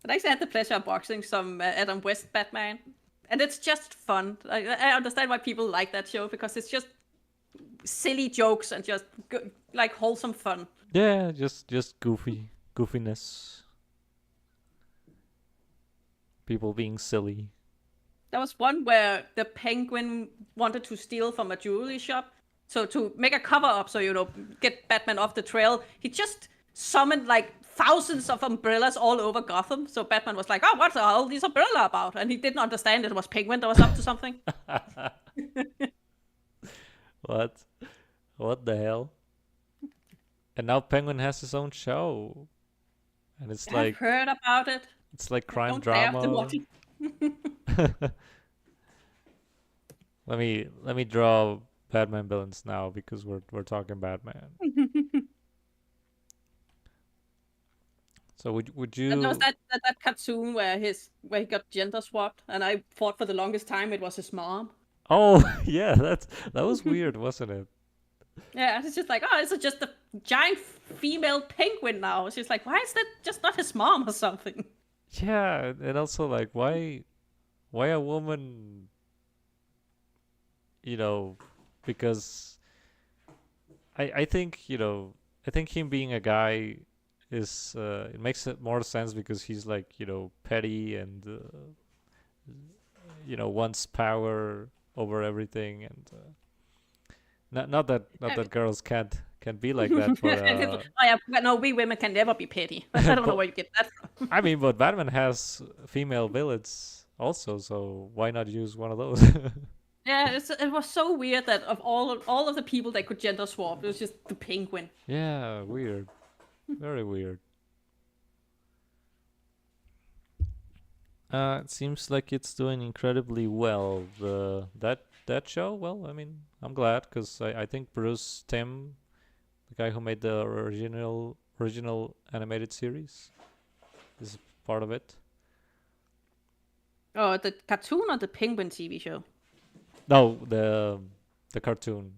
But I actually had the pleasure of boxing some Adam West Batman, and it's just fun. I understand why people like that show because it's just silly jokes and just good, like wholesome fun. Yeah, just goofiness. People being silly. There was one where the Penguin wanted to steal from a jewelry shop. So to make a cover up, so get Batman off the trail, he just summoned like thousands of umbrellas all over Gotham. So Batman was like, "Oh, what's all these umbrella about?" And he didn't understand it was Penguin that was up to something. What? What the hell? And now Penguin has his own show, and I've heard about it. it's like I crime don't dare to drama. watch it. Let me draw Batman villains now because we're talking Batman. So would And there was you? that cartoon where he got gender swapped, and I thought for the longest time it was his mom. Oh yeah, that was weird, wasn't it? Yeah, it's just like, oh, it's just a giant female penguin now. It's just like, why is that just not his mom or something? Yeah, and also like why a woman? You know, because I think I think him being a guy is it makes it more sense because he's like petty and wants power over everything and not that girls can't be like that but Oh yeah, but no, we women can never be petty. I don't know but where you get that from. I mean but Batman has female villains also, so why not use one of those? Yeah, it was so weird that of all of the people that could gender swap, it was just the penguin. Yeah, weird, very weird. It seems like it's doing incredibly well. That show. Well, I mean, I'm glad because I think Bruce Timm, the guy who made the original animated series, is part of it. Oh, the cartoon or the penguin TV show? No, the cartoon.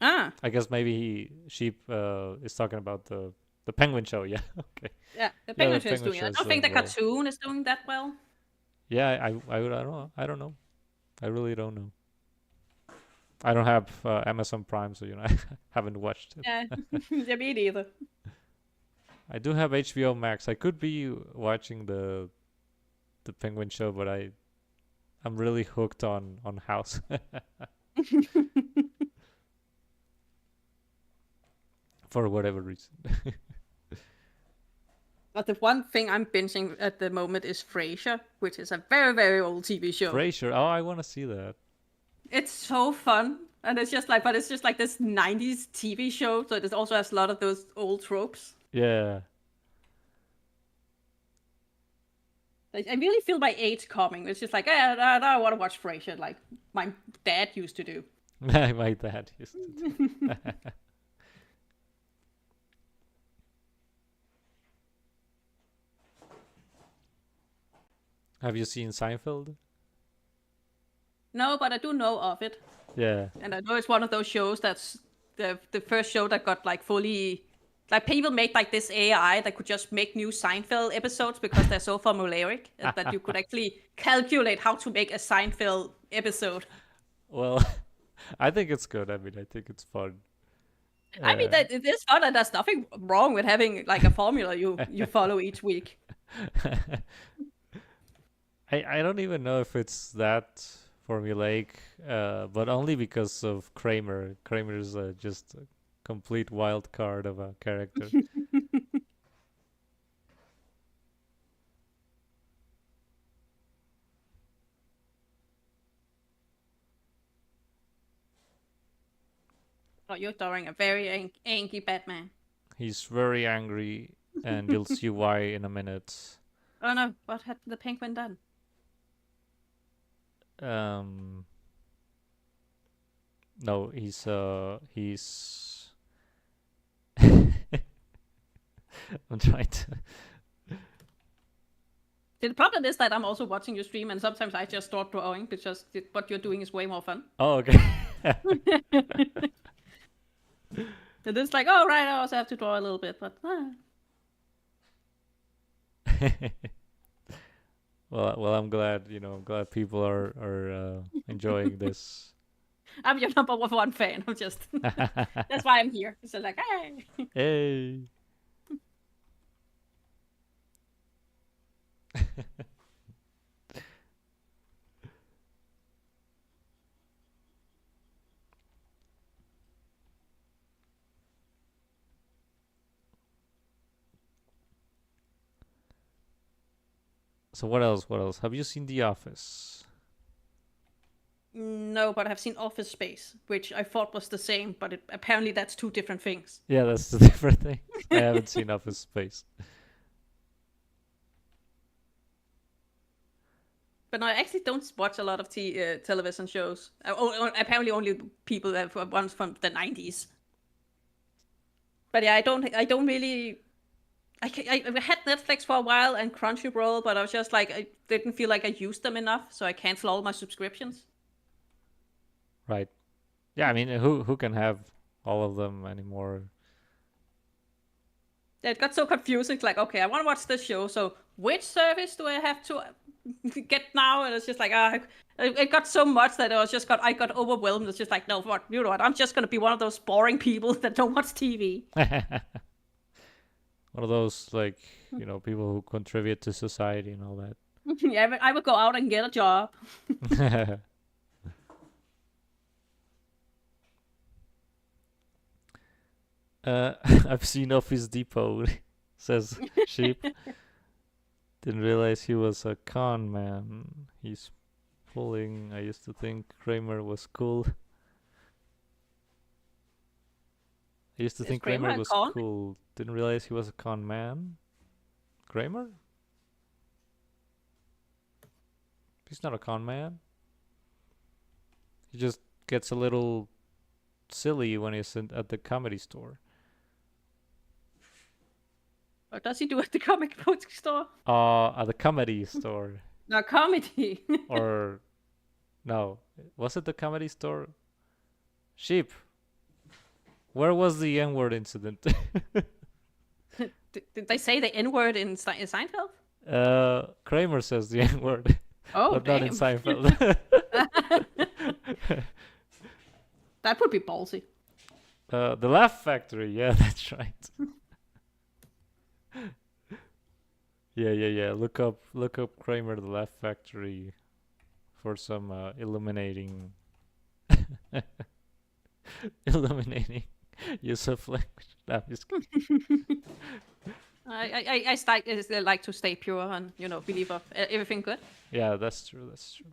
Ah, I guess maybe she is talking about the Penguin show. Yeah. Okay. yeah, the Yeah, penguin the show is Penguin doing it. show I is don't think doing the well. cartoon is doing that well. Yeah, I don't know. I don't know. I really don't know. I don't have Amazon Prime, so I haven't watched it. Yeah, yeah, me neither. I do have HBO Max. I could be watching the Penguin show, but I'm really hooked on House for whatever reason. But the one thing I'm binging at the moment is Frasier, which is a very, very old TV show. Frasier. Oh, I want to see that. It's so fun. And it's just like, but it's just like this 90s TV show. So it also has a lot of those old tropes. Yeah. I really feel my age coming. It's just like, I want to watch Frasier like my dad used to do. My dad used to do. Have you seen Seinfeld? No, but I do know of it. Yeah. And I know it's one of those shows that's the first show that got like fully like people made like this AI that could just make new Seinfeld episodes because they're so formulaic that you could actually calculate how to make a Seinfeld episode. Well, I think it's good. I mean, I think it's fun. I mean that it is fun and there's nothing wrong with having like a formula you follow each week. I don't even know if it's that formulaic, but only because of Kramer. Kramer's just a complete wild card of a character. Oh, you're drawing a very angry Batman. He's very angry, and you'll see why in a minute. Oh no, what had the penguin done? Um, no, he's. I'm trying to. The problem is that I'm also watching your stream, and sometimes I just start drawing because what you're doing is way more fun. Oh, okay. And it's like, oh right, I also have to draw a little bit, but Well, I'm glad. I'm glad people are enjoying this. I'm your number one fan. I'm just that's why I'm here. So like, hey. Hey. So what else? What else? Have you seen The Office? No, but I've seen Office Space, which I thought was the same, but apparently that's two different things. Yeah, that's the different thing. I haven't seen Office Space. But no, I actually don't watch a lot of television shows. Apparently, only people that were ones from the '90s. But yeah, I don't really. I had Netflix for a while and Crunchyroll, but I was just like I didn't feel like I used them enough, so I canceled all my subscriptions. Right. Yeah, I mean, who can have all of them anymore? It got so confusing. It's like, okay, I want to watch this show, so which service do I have to get now? And it's just like, it got so much that I got overwhelmed. It's just like, no, what, you know what? I'm just gonna be one of those boring people that don't watch TV. One of those, like, people who contribute to society and all Yeah, I would go out and get a job. that. I've seen Office Depot, says Sheep. Didn't realize he was a con man. He's pulling. I used to think Kramer was cool. I used to Is think Kramer Kramer a was con? cool. Didn't realize he was a con man. Kramer? He's not a con man. He just gets a little silly when he's at the comedy store. What does he do at the comic book store? At the comedy store. No, comedy. Or, no. Was it the comedy store? Sheep. Where was the N-word incident? Did they say the N word in Seinfeld? Kramer says the N-word, Oh, but not in damn. Seinfeld. That would be ballsy. The Laugh Factory. Yeah, that's right. Yeah. Look up Kramer the Laugh Factory for some illuminating use of language. No, I'm just kidding. I like to stay pure and believe of everything good. Yeah, that's true. That's true.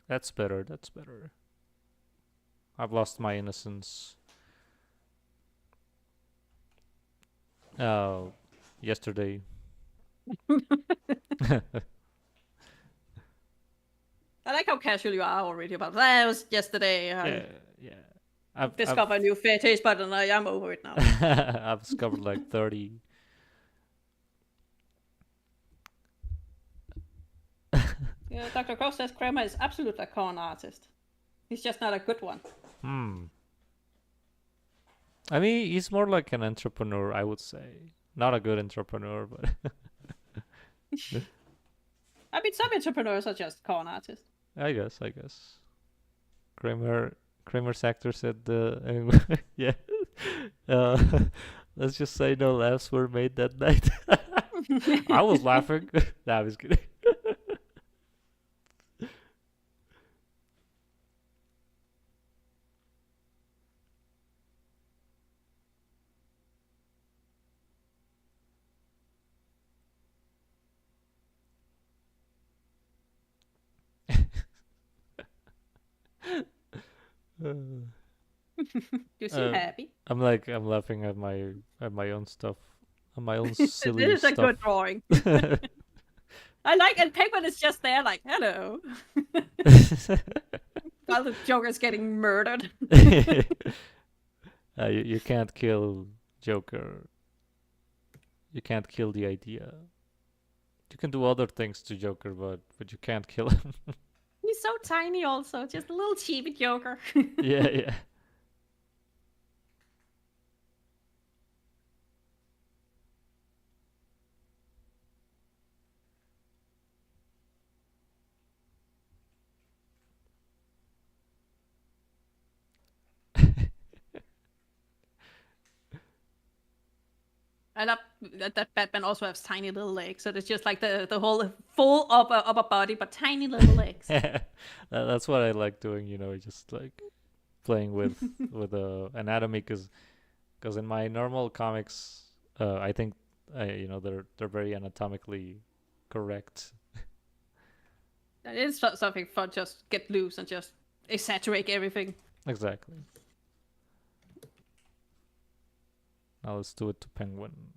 That's better. That's better. I've lost my innocence. Oh, yesterday. I like how casual you are already about that. It was yesterday. Yeah. I've Discovered a new fetish, but I'm over it now. I've discovered like 30. Yeah, Dr. Cross says Kramer is absolutely a con artist. He's just not a good one. I mean, he's more like an entrepreneur, I would say. Not a good entrepreneur, but I mean, some entrepreneurs are just con artists. I guess. Kramer's actor said yeah. Uh, let's just say no laughs were made that night. I was laughing. Nah, I was kidding. You seem happy. I'm laughing at my own stuff, at my own silly This is a stuff. good drawing. I like, and Penguin is just there, like, hello. While the Joker's getting murdered. You can't kill Joker. You can't kill the idea. You can do other things to Joker, but you can't kill him. He's so tiny, also, just a little chibi Joker. Yeah. I love that Batman also has tiny little legs, so it's just like the whole full upper body, but tiny little legs. That's what I like doing. Just like playing with anatomy, because in my normal comics, I think they're very anatomically correct. It is something fun. Just get loose and just exaggerate everything. Exactly. Now let's do it to Penguin.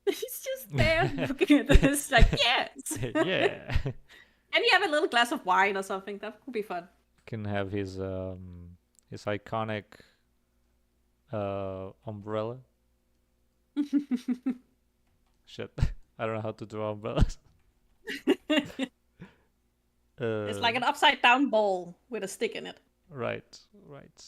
He's just there looking at this, like, yes. Yeah. And you have a little glass of wine or something. That could be fun. Can have his iconic umbrella. Shit. I don't know how to draw umbrellas. It's like an upside down ball with a stick in it. Right, right.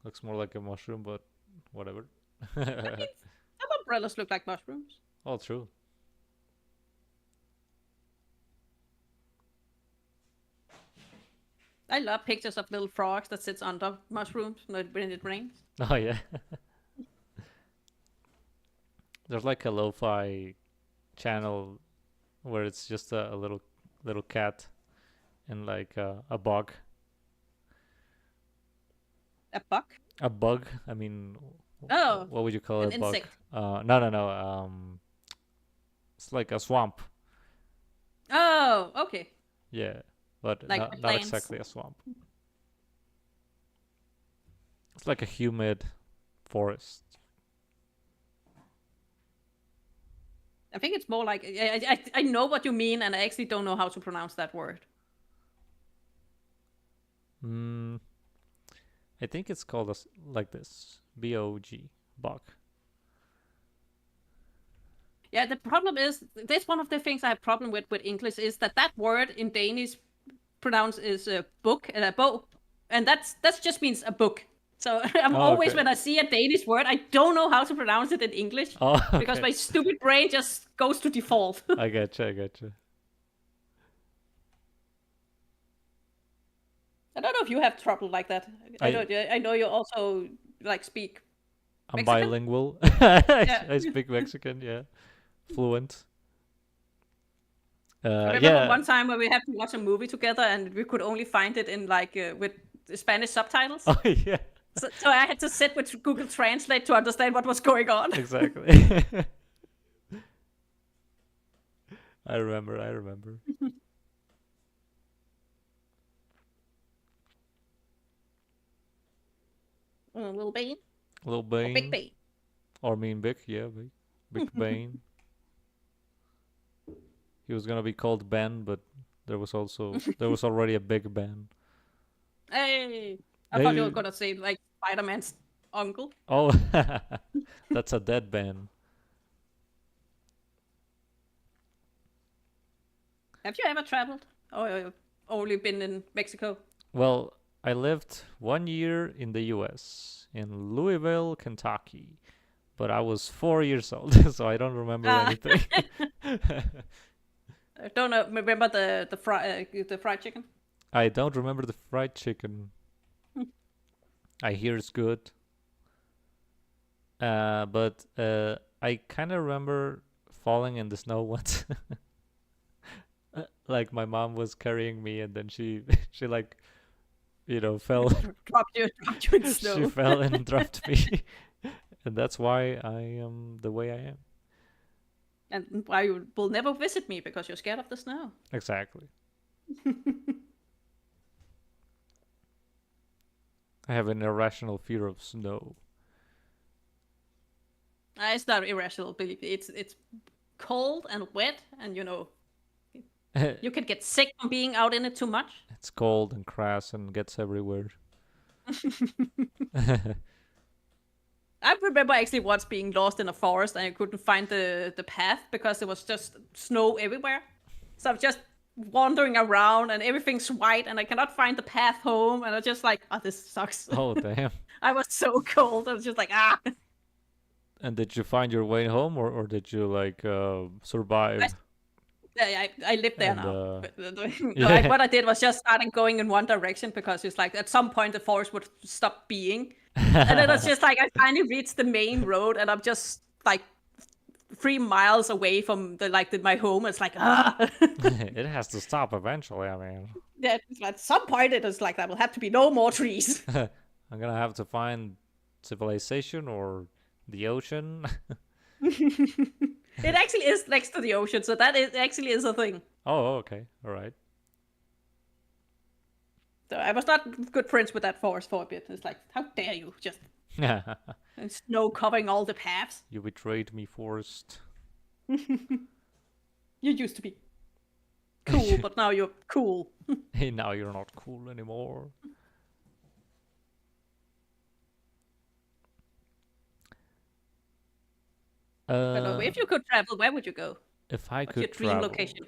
Looks more like a mushroom, but whatever. I mean, some umbrellas look like mushrooms. All true. I love pictures of little frogs that sits under mushrooms when it rains. Oh yeah. There's like a lo-fi channel where it's just a little cat and like a bug. A buck? A bug? I mean, Oh, what would you call an a bug? insect. No. It's like a swamp. Oh, okay. Yeah, but Like not the not plants. exactly a swamp. It's like a humid forest. I think it's more like I know what you mean, and I actually don't know how to pronounce that word. Mm, I think it's called like this. B-O-G. Bog. Yeah, the problem is that's one of the things I have problem with English is that word in Danish pronounced is a book and a bog, and that just means a book. So I'm Oh, always okay. when I see a Danish word, I don't know how to pronounce it in English Oh, because okay. my stupid brain just goes to default. I gotcha. I gotcha. I don't know if you have trouble like that. I know you also like speak I'm Mexican. bilingual. Yeah. I speak Mexican. Yeah, fluent. I remember Yeah. one time when we had to watch a movie together and we could only find it in like with Spanish subtitles. Oh yeah. So I had to sit with Google Translate to understand what was going on. Exactly. I remember. Little bean Little or big Bane. bean. Or mean Big. Yeah, Big Bane. He was gonna be called Ben, but there was already a Big Ben. Hey, I thought you were Hey. gonna say like Spider-Man's uncle. Oh, that's a dead Ben. Have you ever traveled? Or only been in Mexico? Well, I lived 1 year in the U.S. in Louisville, Kentucky, but I was 4 years old, so I don't remember anything. I don't remember the fried chicken. I don't remember the fried chicken. I hear it's good. But I kind of remember falling in the snow once. Like my mom was carrying me, and then she she like fell. dropped you in She snow. fell and dropped me, and that's why I am the way I am. And why you will never visit me because you're scared of the snow. Exactly. I have an irrational fear of snow. It's not irrational belief. It's cold and wet, and you can get sick from being out in it too much. It's cold and crass and gets everywhere. I remember actually once being lost in a forest and I couldn't find the path because there was just snow everywhere. So I'm just wandering around and everything's white and I cannot find the path home and I'm just like, oh, this sucks. Oh damn! I was so cold. I was just like, ah. And did you find your way home, or did you like survive? I live there And now. yeah. What I did was just starting going in one direction because it's like at some point the forest would stop being. And then it's just like I finally reached the main road and I'm just like 3 miles away from my home. It's like, ah. It has to stop eventually. I mean, Yeah, at some point it is like there will have to be no more trees. I'm gonna have to find civilization or the ocean. It actually is next to the ocean, so that actually is a thing. Oh, okay, all right. So I was not good friends with that forest for a bit. It's like, how dare you? Just and snow covering all the paths. You betrayed me, forest. You used to be cool, but now you're cool. Hey, now you're not cool anymore. But if you could travel, where would you go? If I What's your could dream travel, location?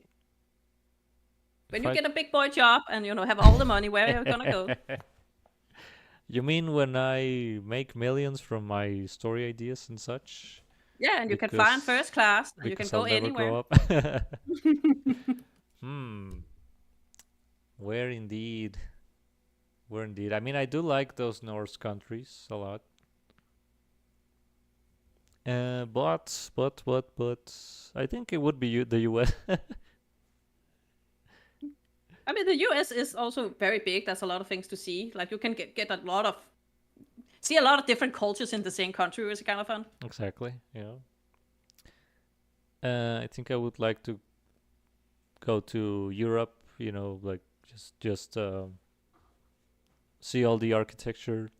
When if you I get a big boy job and have all the money, where are you gonna go? You mean when I make millions from my story ideas and such? Yeah, and you can fly in Because first class, and you can because go I'll never anywhere. grow up. Hmm. Where indeed? Where indeed? I mean, I do like those Norse countries a lot. But I think it would be the U.S. I mean, the U.S. is also very big. There's a lot of things to see. Like you can get see a lot of different cultures in the same country, which is kind of fun. Exactly. Yeah. I think I would like to go to Europe. Like just see all the architecture,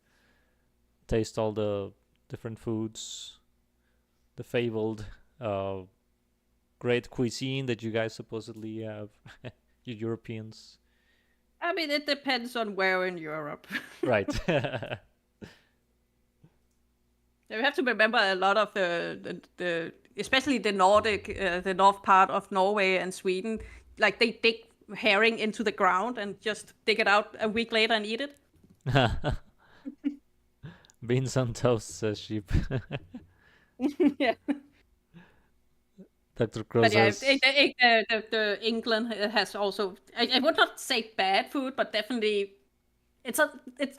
taste all the different foods, the fabled uh, great cuisine that you guys supposedly have, you Europeans. I mean, it depends on where in Europe. Right. You have to remember a lot of the especially the Nordic, the north part of Norway and Sweden, like they dig herring into the ground and just dig it out a week later and eat it. Beans on toast, says sheep. Yeah. Dr. Crow But yeah, says, the England has also. I would not say bad food, but definitely it's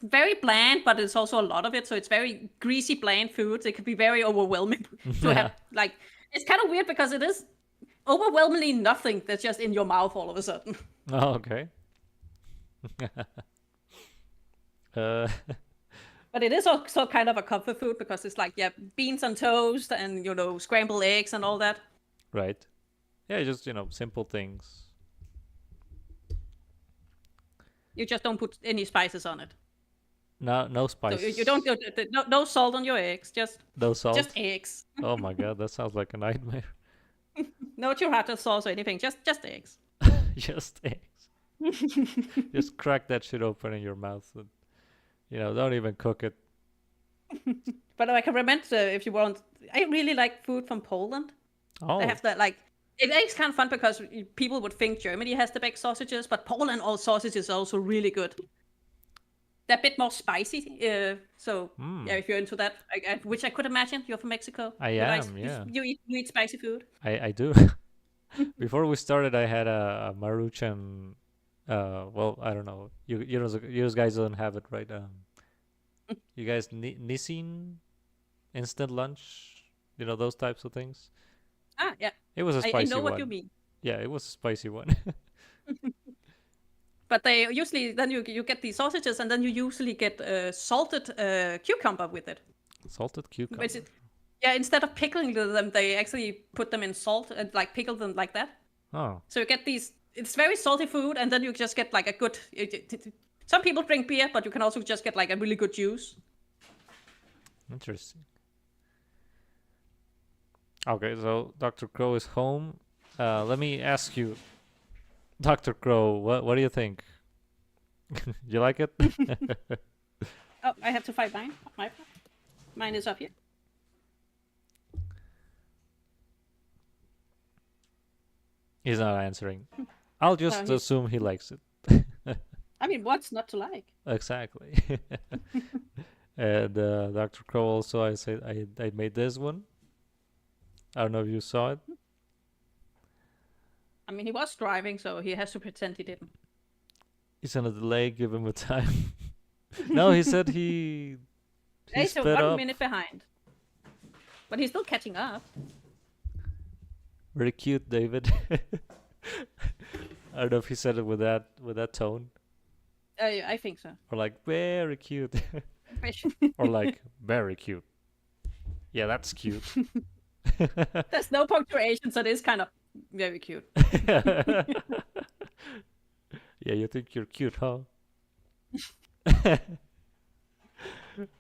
very bland, but it's also a lot of it. So it's very greasy, bland foods. It could be very overwhelming to have. Like it's kind of weird because it is overwhelmingly nothing that's just in your mouth all of a sudden. oh, okay. uh, But it is also kind of a comfort food because it's like beans on toast and scrambled eggs and all that. right. Yeah, just, simple things. You just don't put any spices on it. No So spice. you don't no salt on your eggs. No Just salt. eggs. Oh my god, that sounds like a nightmare. No churrata sauce or anything. Just eggs. Just eggs. Just crack that shit open in your mouth and, don't even cook it. But I can recommend if you want. I really like food from Poland. Oh, They have that like. It is kind of fun because people would think Germany has the best sausages, but Poland all sausages are also really good. They're a bit more spicy, so yeah, if you're into that, which I could imagine, you're from Mexico. I You guys, am, yeah. you eat spicy food. I do. Before we started, I had a Maruchan. Well, I don't know. You guys don't have it, right? You guys Nissin instant lunch. Those types of things. Ah, yeah, It was a I spicy know what one. you mean. Yeah, it was a spicy one. But they usually then you get the sausages, and then you usually get salted cucumber with it. Salted cucumber. Yeah, instead of pickling them, they actually put them in salt and like pickle them like that. Oh, So you get these. It's very salty food, and then you just get like a good. Some people drink beer, but you can also just get like a really good juice. interesting. Okay, so Dr. Crow is home. Let me ask you, Dr. Crow, what do you think? You like it? Oh, I have to find mine. Mine is up here. He's not answering. I'll just No, assume he likes it. I mean, what's not to like? Exactly. And Dr. Crow also, I said I made this one. I don't know if you saw it. I mean, he was driving, so he has to pretend he didn't. He's on a delay. Give him a time. No, he said he He's sped 1 up. minute behind, but he's still catching up. Very cute, David. I don't know if he said it with that tone, I think so. or like very cute, or like very cute. Yeah, that's cute. There's no punctuation, so it is kind of very cute. Yeah, you think you're cute, huh?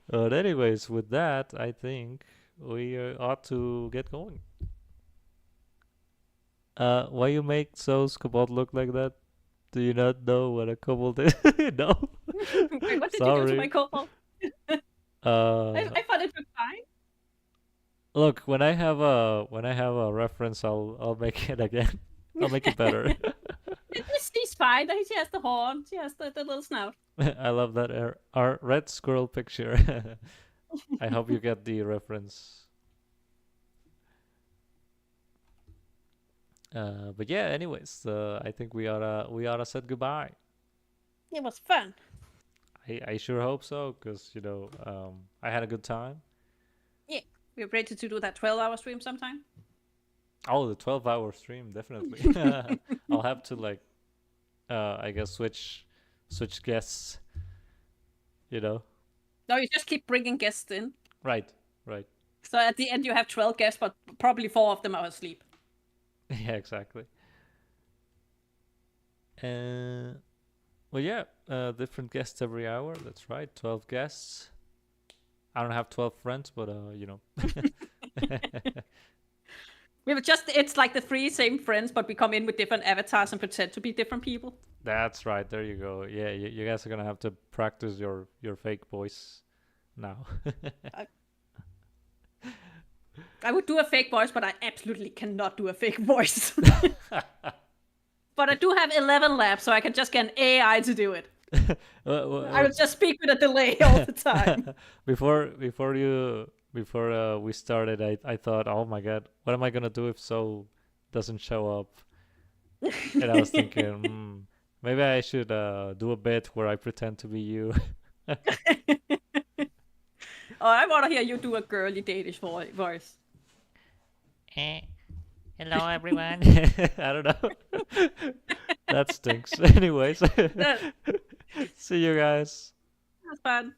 But anyways, with that, I think we ought to get going. Why you make Zoe's Cabot look like that? Do you not know what a Cobalt is? No. Wait, what did you do to my Sorry. cobalt? Uh, I thought it was fine. look, when I have a reference, I'll make it again. I'll make it better. She's fine. She has the horn. She has the little snout. I love that our red squirrel picture. I hope you get the reference. But yeah, anyways, I think we oughta said goodbye. It was fun. I sure hope so, cause I had a good time. Yeah, we're ready to do that 12-hour stream sometime. Oh, the 12-hour stream, definitely. I'll have to I guess switch guests. You know. No, you just keep bringing guests in. Right. Right. So at the end you have 12 guests, but probably 4 of them are asleep. Yeah, exactly. Well, yeah, different guests every hour. That's right, 12 guests. I don't have 12 friends, but It's like the 3 same friends, but we come in with different avatars and pretend to be different people. That's right. There you go. Yeah, you guys are gonna have to practice your fake voice now. I would do a fake voice, but I absolutely cannot do a fake voice. But I do have 11 labs, so I can just get an AI to do it. I would just speak with a delay all the time. before we started, I thought, oh my god, what am I gonna do if So doesn't show up? And I was thinking, maybe I should do a bit where I pretend to be you. Oh, I want to hear you do a girly Danish voice. Hello, everyone. I don't know. That stinks. Anyways, see you guys. That's fun.